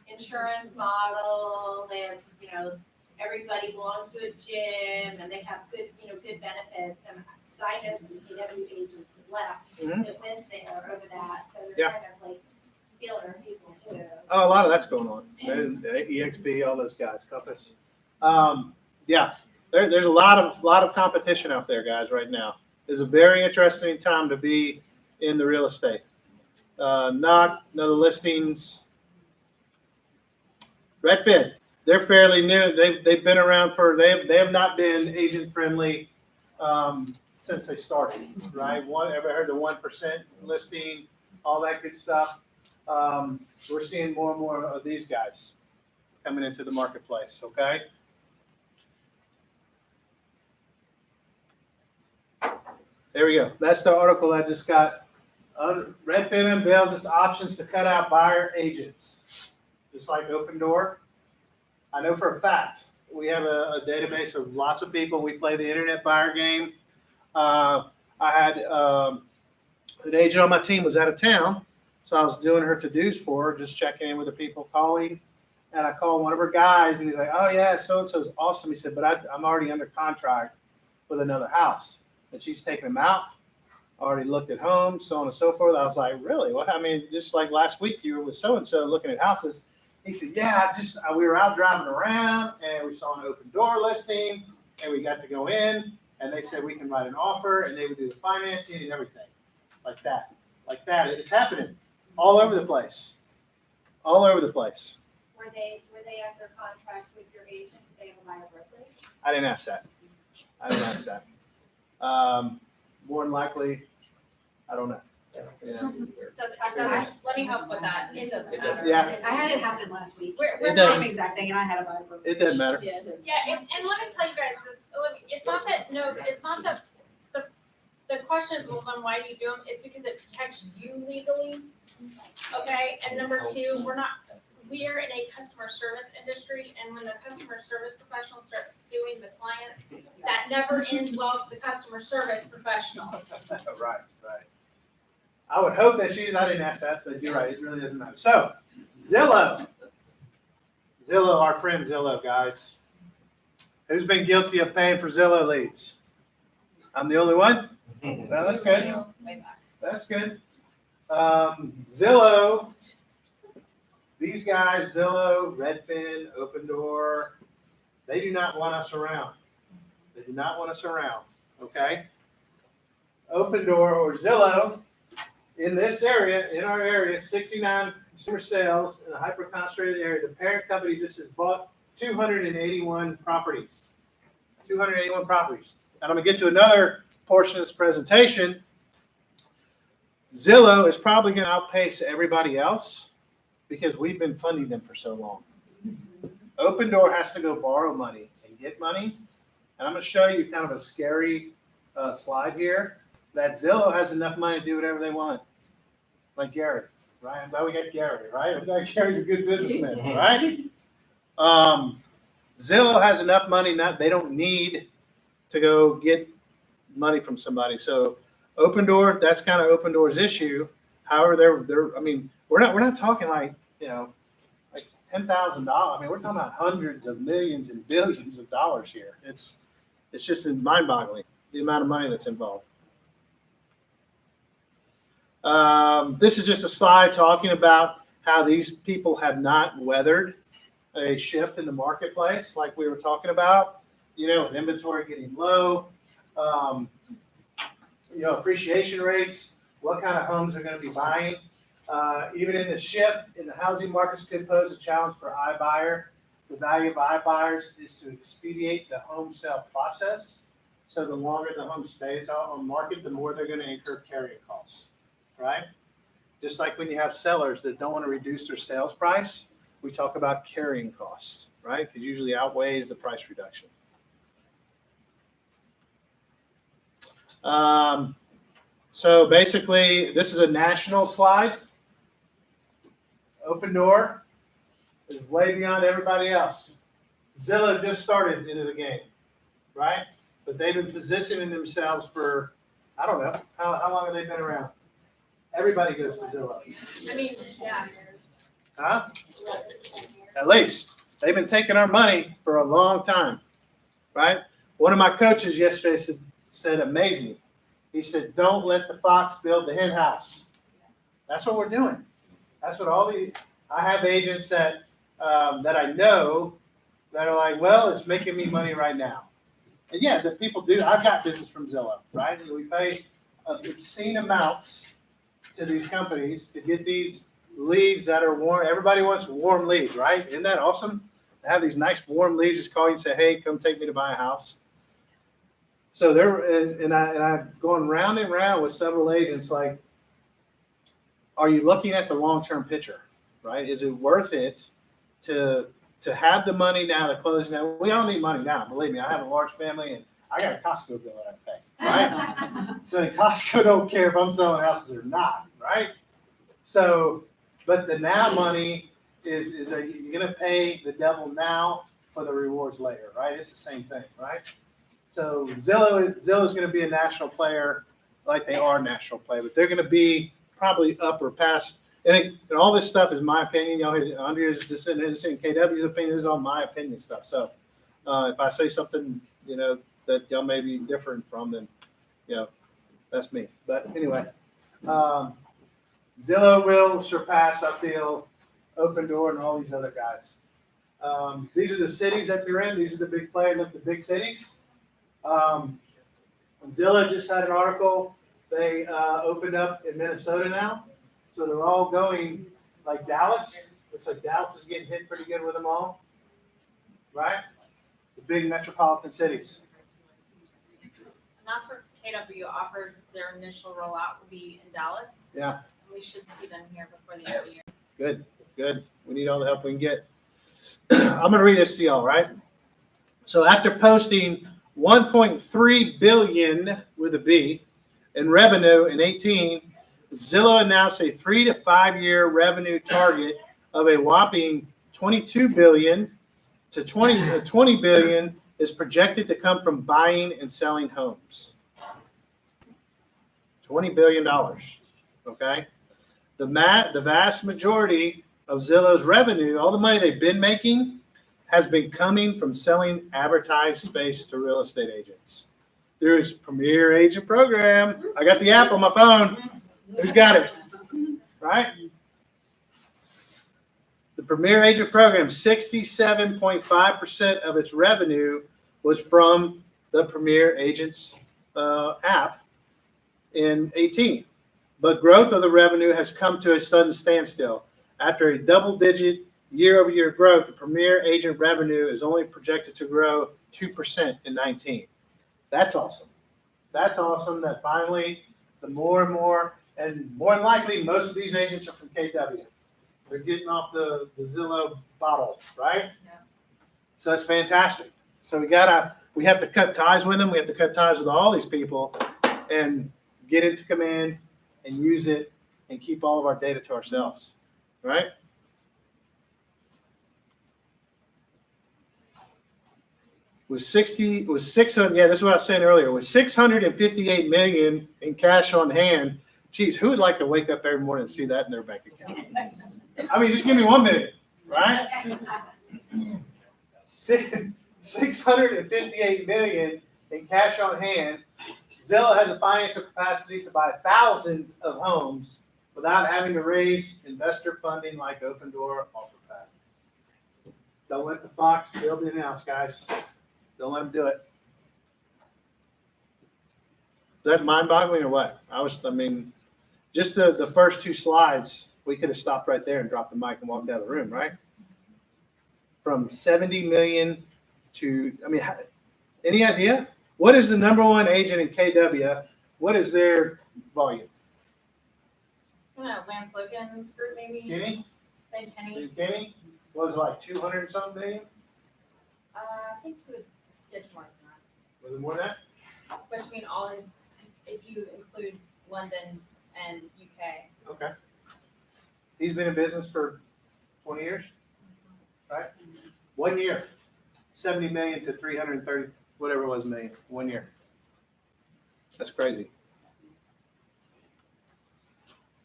insurance model. They have, everybody belongs to a gym, and they have good, good benefits. And I know some PW agents that left that went there over that, so they're kind of like stealing our people too. Oh, a lot of that's going on. EXP, all those guys, Compass. There's a lot of competition out there, guys, right now. It's a very interesting time to be in the real estate. Not another listings. Redfin, they're fairly new. They've been around they have not been agent friendly since they started, right? Ever heard the 1% listing, all that good stuff? We're seeing more and more of these guys coming into the marketplace, okay? There we go. That's the article I just got. Redfin unveils its options to cut out buyer agents, just like Open Door. I know for a fact we have a database of lots of people. We play the internet buyer game. I had an agent on my team was out of town, so I was doing her to-dos for her, just checking in with the people calling. And I called one of her guys, and he's like, "Oh yeah, so and so's awesome." He said, "But I'm already under contract with another house, and she's taking them out. Already looked at homes, so on and so forth." I was like, "Really? What? I mean, just like last week, you were with so and so looking at houses." He said, "Yeah, we were out driving around, and we saw an Open Door listing, and we got to go in, and they said we can write an offer, and they would do the financing and everything, like that, like that." It's happening all over the place, all over the place. Were they under contract with your agent? Did they have a line of brokerage? I didn't ask that. More than likely, I don't know. Yeah. Let me help with that. It doesn't matter. Yeah. I had it happen last week. We're It The doesn't- same exact thing, and I had a buyer. It doesn't matter. Yeah, it did. Yeah, and let me tell you guys this, it's not that, the question is, well, then why do you do them? It's because it protects you legally, okay? And number two, we are in a customer service industry, and when the customer service professional starts suing the clients, that never ends well for the customer service professional. Right. I would hope that I didn't ask that, but you're right, it really doesn't matter. So, Zillow, our friend Zillow, guys. Who's been guilty of paying for Zillow leads? I'm the only one? Well, that's good. That's good. Zillow, these guys, Zillow, Redfin, Open Door, they do not want us around. They do not want us around, okay? Open Door or Zillow, in this area, in our area, 69 consumer sales in a hyper-concentrated area. The parent company just has bought 281 properties. 281 properties. And I'm going to get to another portion of this presentation. Zillow is probably going to outpace everybody else because we've been funding them for so long. Open Door has to go borrow money and get money. And I'm going to show you kind of a scary slide here that Zillow has enough money to do whatever they want. Like Gary, right? I'm glad we got Gary, right? I'm glad Gary's a good businessman, right? Zillow has enough money, they don't need to go get money from somebody. So Open Door, that's kind of Open Door's issue. However, I mean, we're not talking like, like $10,000. I mean, we're talking about hundreds of millions and billions of dollars here. It's just mind-boggling, the amount of money that's involved. This is just a slide talking about how these people have not weathered a shift in the marketplace like we were talking about, with inventory getting low, appreciation rates, what kind of homes they're going to be buying. Even in the shift in the housing markets could pose a challenge for iBuyer. The value of iBuyers is to expedite the home sale process. So the longer the home stays out on market, the more they're going to incur carrying costs, right? Just like when you have sellers that don't want to reduce their sales price, we talk about carrying costs, right? It usually outweighs the price reduction. So basically, this is a national slide. Open Door is way beyond everybody else. Zillow just started into the game, right? But they've been positioning themselves for, I don't know, how long have they been around? Everybody goes to Zillow. I mean, yeah. Huh? At least. They've been taking our money for a long time, right? One of my coaches yesterday said amazing. He said, "Don't let the fox build the hen house." That's what we're doing. That's what I have agents that I know that are like, well, it's making me money right now. And yeah, the people do. I've got business from Zillow, right? We pay obscene amounts to these companies to get these leads that are warm. Everybody wants warm leads, right? Isn't that awesome? To have these nice warm leads, just call you and say, hey, come take me to buy a house. So I've gone round and round with several agents, like, are you looking at the long-term picture, right? Is it worth it to have the money now to close now? We all need money now. Believe me, I have a large family and I got a Costco bill that I pay, right? So Costco don't care if I'm selling houses or not, right? So, but the now money is you're gonna pay the devil now for the rewards later, right? It's the same thing, right? So Zillow's gonna be a national player, like they are a national player, but they're gonna be probably up or past. And all this stuff is my opinion. Y'all, Andrea's just sitting here saying KW's opinion. This is all my opinion stuff. So if I say something, that y'all may be different from, then that's me. But anyway, Zillow will surpass, I feel, Open Door and all these other guys. These are the cities that they're in. These are the big players, look, the big cities. Zillow just had an article. They opened up in Minnesota now. So they're all going like Dallas. Looks like Dallas is getting hit pretty good with them all. Right? The big metropolitan cities. And that's where KW offers their initial rollout will be in Dallas. Yeah. We should see them here before the end of the year. Good. We need all the help we can get. I'm going to read this to y'all, right? So after posting 1.3 billion with a B in revenue in 18, Zillow announced a 3 to 5 year revenue target of a whopping 22 billion to 20 billion is projected to come from buying and selling homes. $20 billion. Okay. The vast majority of Zillow's revenue, all the money they've been making, has been coming from selling advertised space to real estate agents. There's Premier Agent Program. I got the app on my phone. Who's got it? Right? The Premier Agent Program, 67.5% of its revenue was from the Premier Agents app in 18. But growth of the revenue has come to a sudden standstill. After a double-digit year-over-year growth, the Premier Agent revenue is only projected to grow 2% in 19. That's awesome. That's awesome that finally the more and more, and more than likely, most of these agents are from KW. They're getting off the Zillow bottle, right? Yeah. So that's fantastic. So we have to cut ties with them. We have to cut ties with all these people and get into command and use it and keep all of our data to ourselves, right? Was 600, yeah, this is what I was saying earlier, with 658 million in cash on hand. Geez, who would like to wake up every morning and see that in their bank account? I mean, just give me 1 minute, right? 658 million in cash on hand. Zillow has the financial capacity to buy thousands of homes without having to raise investor funding like Open Door or OfferPad. Don't let the fox build the house, guys. Don't let them do it. Is that mind-boggling or what? Just the first two slides, we could have stopped right there and dropped the mic and walked out of the room, right? From 70 million to, any idea? What is the number one agent in KW? What is their volume? I don't know, Lance Logan's group maybe? Kenny? Ben Kenny. Kenny? Was it like 200 something million? I think he was sketched more than that. Was it more than that? Between all his, if you include London and UK. Okay. He's been in business for 20 years, right? 1 year, 70 million to 330, whatever it was, million, 1 year. That's crazy.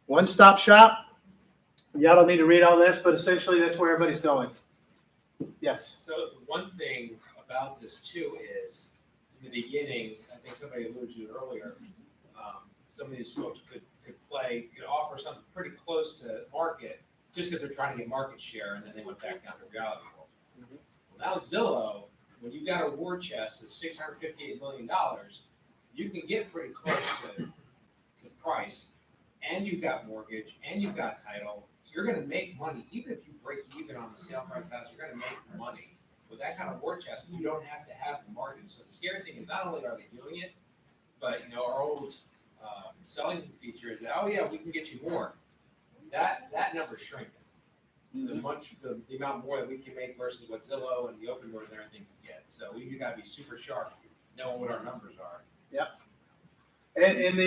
One-stop shop. Y'all don't need to read all this, but essentially that's where everybody's going. Yes. So the one thing about this too is, in the beginning, I think somebody alluded to it earlier, some of these folks could offer something pretty close to market just because they're trying to get market share, and then they went back down to reality world. Well, now Zillow, when you've got a war chest of $658 million, you can get pretty close to price, and you've got mortgage, and you've got title, you're gonna make money, even if you break even on the sale price house, you're gonna make money. With that kind of war chest, you don't have to have the margin. So the scary thing is not only are they doing it, but our old selling feature is that, oh yeah, we can get you more. That number's shrinking. The amount more that we can make versus what Zillow and the Open Door and everything can get. So we gotta be super sharp, knowing what our numbers are. And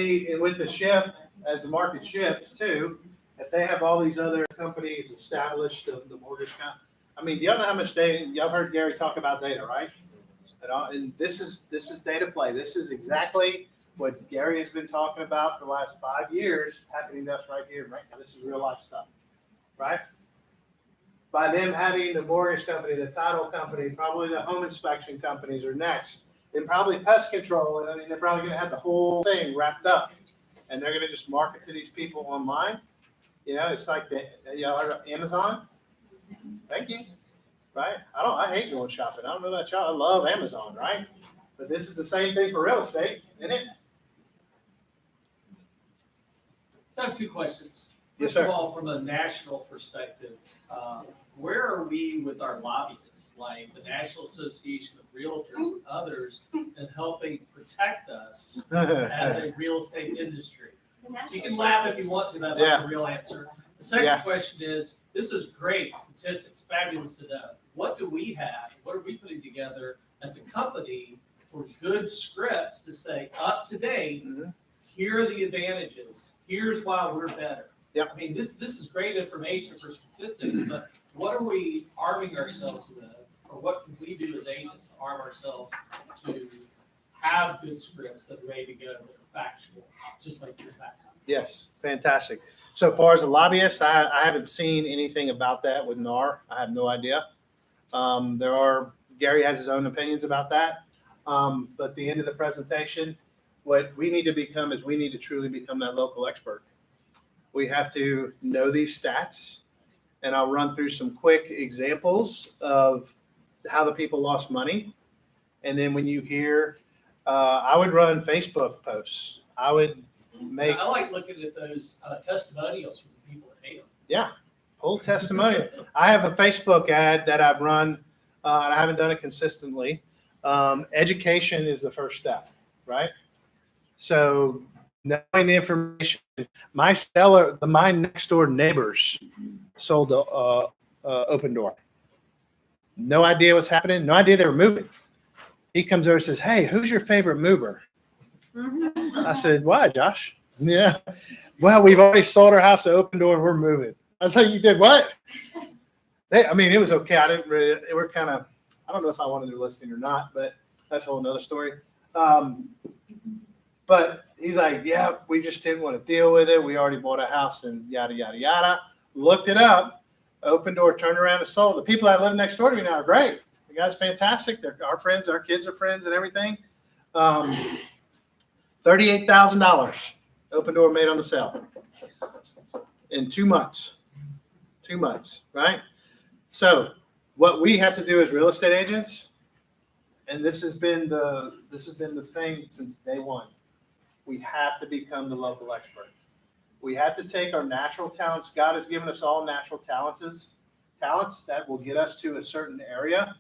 with the shift, as the market shifts too, if they have all these other companies established, the mortgage I mean, y'all know how much data, y'all heard Gary talk about data, right? And this is data play. This is exactly what Gary has been talking about for the last 5 years, happening to us right here, right now. This is real life stuff, right? By them having the mortgage company, the title company, probably the home inspection companies are next. Then probably pest control, and I mean, they're probably gonna have the whole thing wrapped up. And they're gonna just market to these people online. It's like y'all heard of Amazon? Thank you. Right? I hate going shopping. I don't know about y'all. I love Amazon, right? But this is the same thing for real estate, isn't it? So I have 2 questions. Yes, First sir. of all, from a national perspective, where are we with our lobbyists, like the National Association of Realtors and others, in helping protect us as a real estate industry? You can laugh if you want to, that's not the real answer. The second question is, this is great statistics, fabulous to know. What do we have? What are we putting together as a company for good scripts to say, up to date, here are the advantages, here's why we're better? I mean, this is great information for statistics, but what are we arming ourselves with? Or what can we do as agents to arm ourselves to have good scripts that are ready to go, that are factual, just like your facts? Yes, fantastic. So far as the lobbyists, I haven't seen anything about that with NAR. I have no idea. Gary has his own opinions about that. But at the end of the presentation, what we need to become is we need to truly become that local expert. We have to know these stats, and I'll run through some quick examples of how the people lost money. And then when you hear, I would run Facebook posts. I would make. I like looking at those testimonials from the people that hate them. Yeah, pull testimonial. I have a Facebook ad that I've run, and I haven't done it consistently. Education is the first step, right? So knowing the information, my next door neighbors sold Open Door. No idea what's happening. No idea they were moving. He comes over and says, "Hey, who's your favorite mover?" I said, "Why, Josh?" Yeah. "Well, we've already sold our house to Open Door and we're moving." I was like, "You did what?" It was okay. I don't know if I wanted their listing or not, but that's a whole nother story. But he's like, "Yeah, we just didn't want to deal with it. We already bought a house and yada, yada, yada." Looked it up. Open Door turned around and sold. The people that live next door to me now are great. The guy's fantastic. They're our friends. Our kids are friends and everything. $38,000 Open Door made on the sale in 2 months. 2 months, right? So what we have to do as real estate agents, and this has been the thing since day one, we have to become the local expert. We have to take our natural talents. God has given us all natural talents that will get us to a certain area.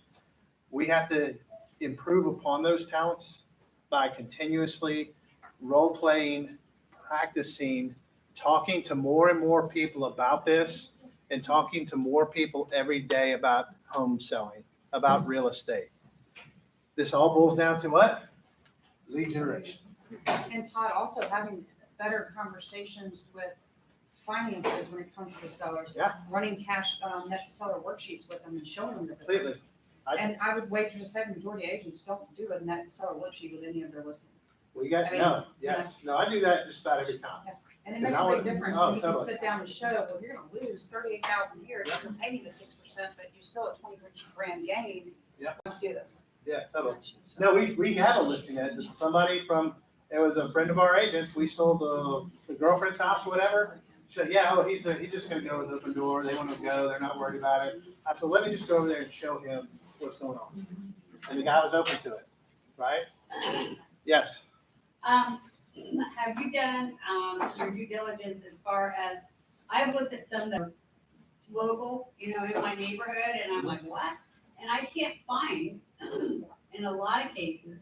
We have to improve upon those talents by continuously role-playing, practicing, talking to more and more people about this, and talking to more people every day about home selling, about real estate. This all boils down to what? Lead generation. And Todd, also having better conversations with finances when it comes to the sellers. Yeah. Running cash, net to seller worksheets with them and showing them the Completely. difference. And I would wager to say the majority of agents don't do a net to seller worksheet with any of their listings. I do that just about every time. And it makes a big difference when you can sit down and show, well, you're gonna lose 38,000 here, it doesn't pay me the 6%, but you're still at 23 grand gain. Yeah. Why don't you do this? Yeah, totally. No, we have a listing that somebody it was a friend of our agents. We sold the girlfriend's house or whatever. She said, "Yeah, he's just gonna go with Open Door. They want to go. They're not worried about it." I said, "Let me just go over there and show him what's going on." And the guy was open to it, right? Yes. have you done, your due diligence as far as, I've looked at some that are local, you know, in my neighborhood, and I'm like, what? And I can't find, in a lot of cases,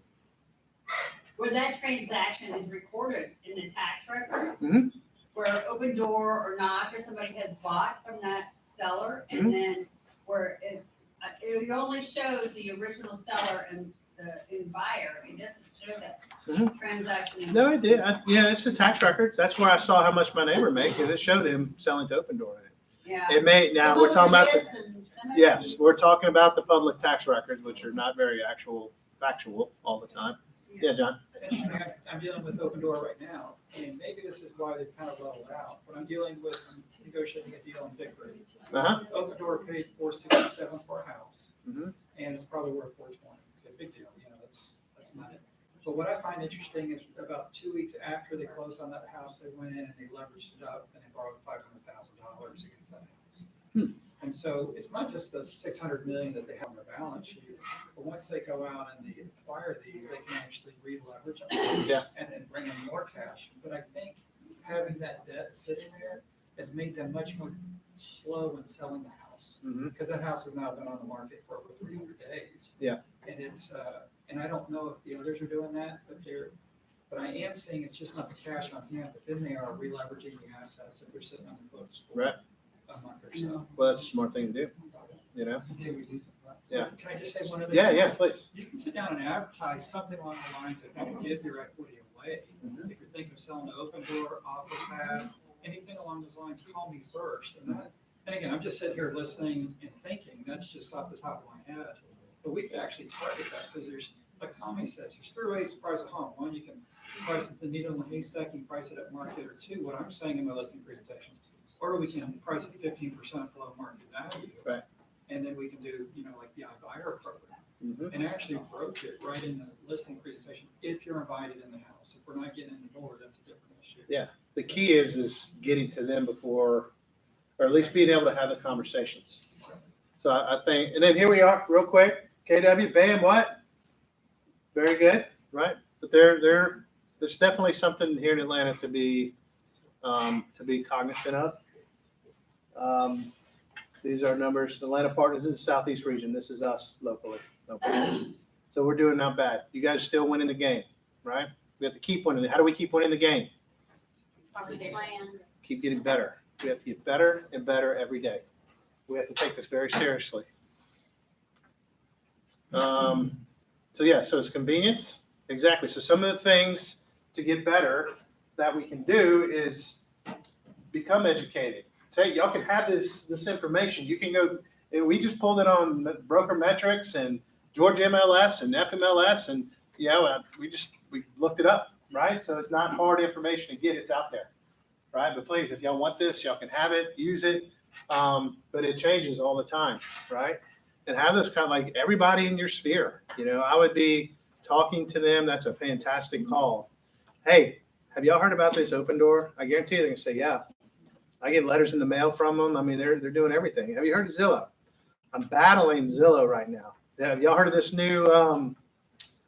where that transaction is recorded in the tax records. Mhm. Where Open Door or not, or somebody has bought from that seller, and then where it only shows the original seller and the buyer, it doesn't show that transaction. No, it did. Yeah, it's the tax records. That's where I saw how much my neighbor made, because it showed him selling to Open Door. Yeah. It may, now, we're talking about, Some of it is and some of it yes, isn't. we're talking about the public tax records, which are not very factual all the time. Yeah, John? It's interesting, I'm dealing with Open Door right now, and maybe this is why they've kind of leveled out. What I'm negotiating a deal in Vickery. Uh-huh. Open Door paid $467 for a house, Mhm. and it's probably worth $420. Okay, big deal, you know, that's not it. But what I find interesting is about 2 weeks after they closed on that house, they went in and they leveraged it up and they borrowed $500,000 against that house. And so it's not just the $600 million that they have on their balance sheet, but once they go out and they acquire these, they can actually re-leverage them Yeah. and then bring in more cash. But I think having that debt sitting there has made them much more slow in selling the house. Mhm. Because that house has now been on the market for over 300 days. Yeah. And it's, and I don't know if the others are doing that, but I am saying it's just not the cash on hand, but then they are re-leveraging the assets if they're sitting on the books for Right. a month or so. Well, that's a smart thing to do, you know? Yeah. Can I just say one other? Yeah, thing? yeah, please. You can sit down and advertise something along the lines of don't give your equity away. Mhm. If you're thinking of selling the Open Door, OfferPad, anything along those lines, call me first. And again, I'm just sitting here listening and thinking, that's just off the top of my head. But we could actually target that, because there's, like Tommy says, there's 3 ways to price a home. One, you can price the needle in the haystack, you can price it at market, or 2, what I'm saying in my listing presentations, or we can price it 15% below market value. Right. And then we can do, you know, like the iBuyer program. Mhm. And actually broach it right in the listing presentation, if you're invited in the house. If we're not getting in the door, that's a different issue. Yeah. The key is getting to them before, or at least being able to have the conversations. So I think, and then here we are, real quick, KW, bam, what? Very good, right? But there's definitely something here in Atlanta to be cognizant of. These are numbers. Atlanta partners, this is the Southeast region. This is us locally. Okay. So we're doing not bad. You guys still winning the game, right? We have to keep winning. How do we keep winning the game? Keep getting better. We have to get better and better every day. We have to take this very seriously. So yeah, so it's convenience. Exactly. So some of the things to get better that we can do is become educated. Say, y'all can have this information. You can go, we just pulled it on Broker Metrics and Georgia MLS and FMLS, and we looked it up, right? So it's not hard information to get, it's out there, right? But please, if y'all want this, y'all can have it, use it, but it changes all the time, right? And have those kind of like everybody in your sphere, I would be talking to them. That's a fantastic call. Hey, have y'all heard about this Open Door? I guarantee you they're gonna say, yeah. I get letters in the mail from them. I mean, they're doing everything. Have you heard of Zillow? I'm battling Zillow right now. Have y'all heard of this new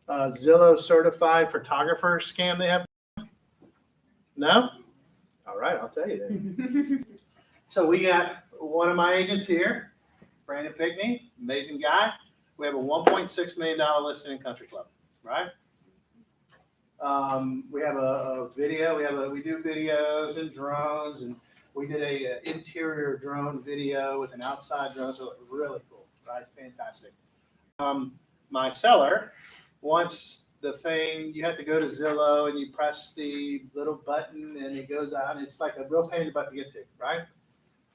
Zillow certified photographer scam they have? No? All right, I'll tell you then. So we got one of my agents here, Brandon Pickney, amazing guy. We have a $1.6 million listing in Country Club, right? We have a video. We do videos and drones, and we did a interior drone video with an outside drone, so it looked really cool, right? Fantastic. My seller wants the thing. You have to go to Zillow and you press the little button and it goes out. And it's like a real pain in the butt to get to, right?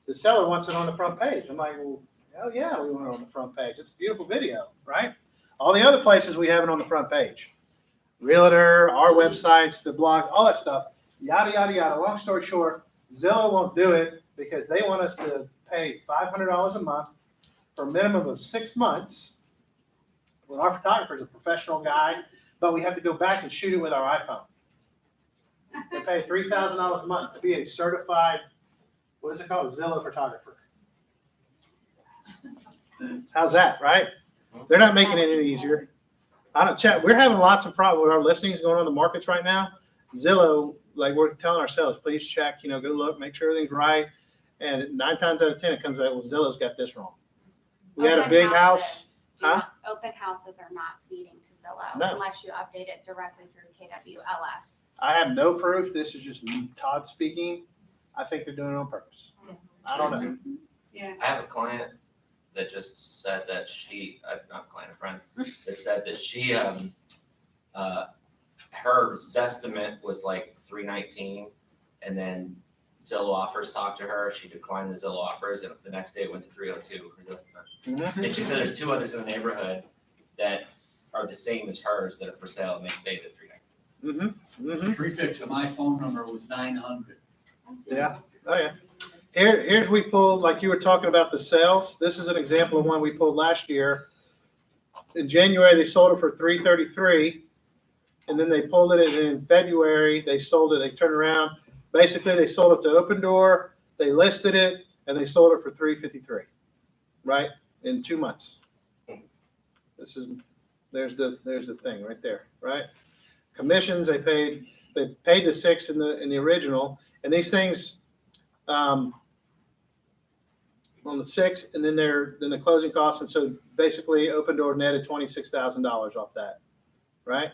The seller wants it on the front page. I'm like, well, hell yeah, we want it on the front page. It's a beautiful video, right? All the other places we have it on the front page. Realtor, our websites, the blog, all that stuff, yada, yada, yada. Long story short, Zillow won't do it because they want us to pay $500 a month for a minimum of 6 months. Well, our photographer is a professional guy, but we have to go back and shoot it with our iPhone. They pay $3,000 a month to be a certified, what is it called? Zillow photographer. How's that, right? They're not making it any easier. I don't chat. We're having lots of problems with our listings going on the markets right now. Zillow, like we're telling ourselves, please check, go look, make sure everything's right. And 9 times out of 10, it comes out, well, Zillow's got this wrong. We had a Open big house. houses do Huh? not- Open houses are not feeding to Zillow No. unless you update it directly through KWLS. I have no proof. This is just Todd speaking. I think they're doing it on purpose. I don't know. Yeah. I have a client that just said that not a client, a friend, that said that her Zestimate was like 319, and then Zillow offers talked to her, she declined the Zillow offers, and the next day it went to 302 for Zestimate. And she said there's 2 others in the neighborhood that are the same as hers that are for sale, and they stayed at 319. Prefix of my phone number was 900. Yeah. Oh, yeah. Here's we pulled, like you were talking about the sales. This is an example of one we pulled last year. In January, they sold it for 333, and then they pulled it in February. They sold it. They turned around. Basically, they sold it to Open Door. They listed it, and they sold it for 353, right, in 2 months. There's the thing right there, right? Commissions they paid the 6 in the original, and these things on the 6, and then the closing costs, and so basically Open Door netted $26,000 off that, right?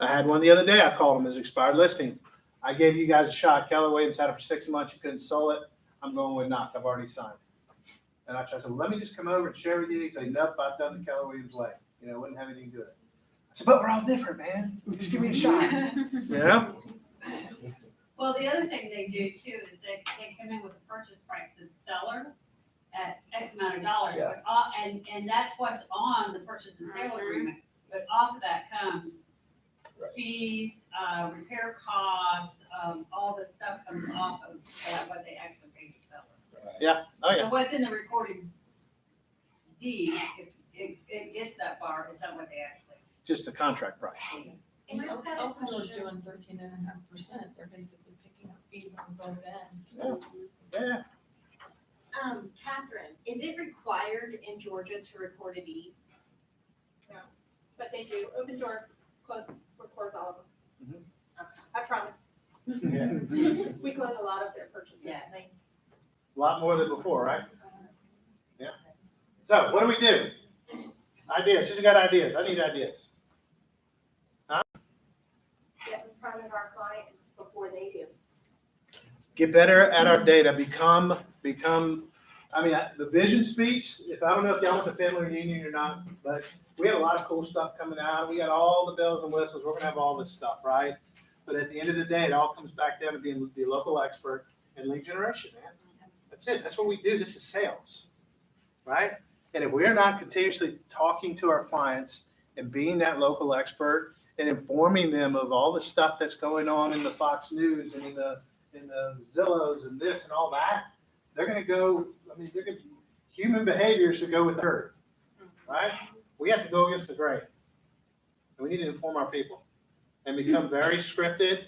I had one the other day. I called them as expired listing. I gave you guys a shot. Keller Williams had it for 6 months. You couldn't sell it. I'm going with knock. I've already signed. And I said, let me just come over and share with you. He said, nope, I've done the Keller Williams way. Wouldn't have anything to do with it. I said, but we're all different, man. Just give me a shot. Well, the other thing they do too is they come in with a purchase price to the seller at X amount of dollars, Yeah. but, and that's what's on the purchase and sale agreement, but off of that comes fees, repair costs, all this stuff comes off of what they actually pay the seller. Yeah. Oh, yeah. So what's in the recorded deed, if it gets that far, is not what they actually. Just the contract price. And Open Door's doing 13.5%. They're basically picking up fees on both ends. Yeah. Catherine, is it required in Georgia to record a deed? No, but they do. Open Door records all of them. I promise. Yeah. We close a lot of their purchases. Yeah. A lot more than before, right? Yeah. So what do we do? Ideas. Who's got ideas? I need ideas. Get in front of our clients before they do. Get better at our data. Become. The vision speech. If I don't know if y'all went to family reunion or not, but we have a lot of cool stuff coming out. We got all the bells and whistles. We're gonna have all this stuff, right? But at the end of the day, it all comes back down to being the local expert in lead generation, man. That's it. That's what we do. This is sales, right? And if we're not continuously talking to our clients and being that local expert and informing them of all the stuff that's going on in the Fox News and in the Zillows and this and all that, they're going to go. Human behaviors to go with the herd, right? We have to go against the grain. And we need to inform our people and become very scripted,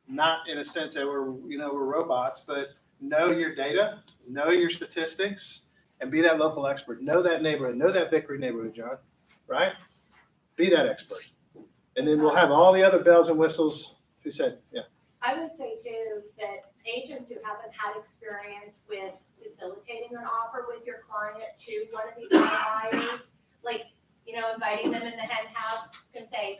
not in a sense that we're robots, but know your data, know your statistics, and be that local expert. Know that neighborhood, know that Vickery neighborhood, John, right? Be that expert. And then we'll have all the other bells and whistles. Who said, yeah. I would say too, that agents who haven't had experience with facilitating an offer with your client to one of these buyers, inviting them in the hen house and say,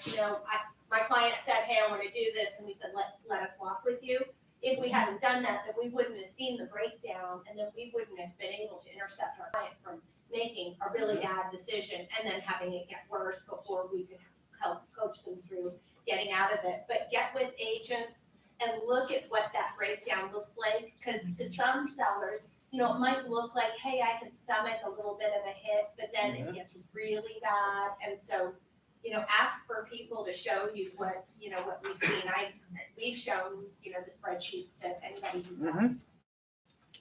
my client said, hey, I want to do this. And we said, let us walk with you. If we hadn't done that, then we wouldn't have seen the breakdown, and then we wouldn't have been able to intercept our client from making a really bad decision and then having it get worse before we could help coach them through getting out of it. But get with agents and look at what that breakdown looks like, because to some sellers, it might look like, hey, I can stomach a little bit of a hit, but then it gets really bad. And so, ask for people to show you what we've seen. We've shown, the spreadsheets to anybody who's asked.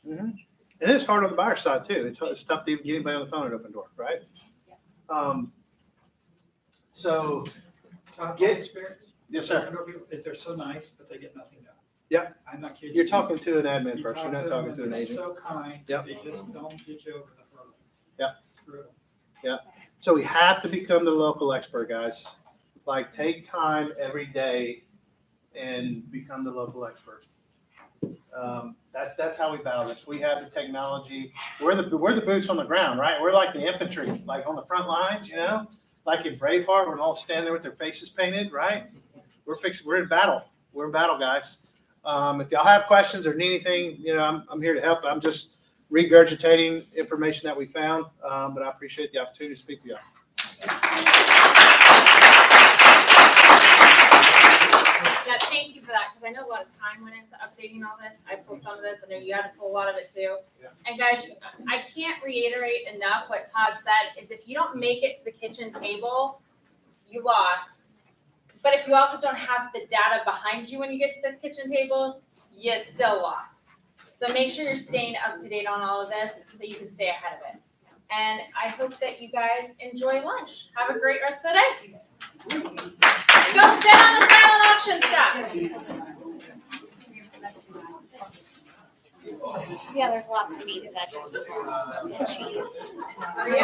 Mm-hmm. And it's hard on the buyer side too. It's tough to even get anybody on the phone at Open Door, right? Yeah. So Get experience. Yes, sir. Is they're so nice, but they get nothing done. Yeah. I'm not kidding. You're talking to an admin You person. You're talk not talking them to and an they're agent. So kind. Yep. They just don't get you over the hurdle. Yeah. Screw it. Yeah. So we have to become the local expert, guys. Like, take time every day and become the local expert. That's how we battle this. We have the technology. We're the boots on the ground, right? We're like the infantry, like on the front lines, you know? Like in Braveheart, when all stand there with their faces painted, right? We're in battle. We're in battle, guys. If y'all have questions or need anything, you know, I'm here to help. I'm just regurgitating information that we found, but I appreciate the opportunity to speak to y'all. Yeah, thank you for that, because I know a lot of time went into updating all this. I pulled some of this, I know you had to pull a lot of it too. Yeah. And guys, I can't reiterate enough what Todd said, is if you don't make it to the kitchen table, you lost. But if you also don't have the data behind you when you get to the kitchen table, you still lost. So make sure you're staying up to date on all of this so you can stay ahead of it. And I hope that you guys enjoy lunch. Have a great rest of the day. And don't bet on the silent auction stuff. Yeah, there's lots of meat and vegetables and cheese. Are you?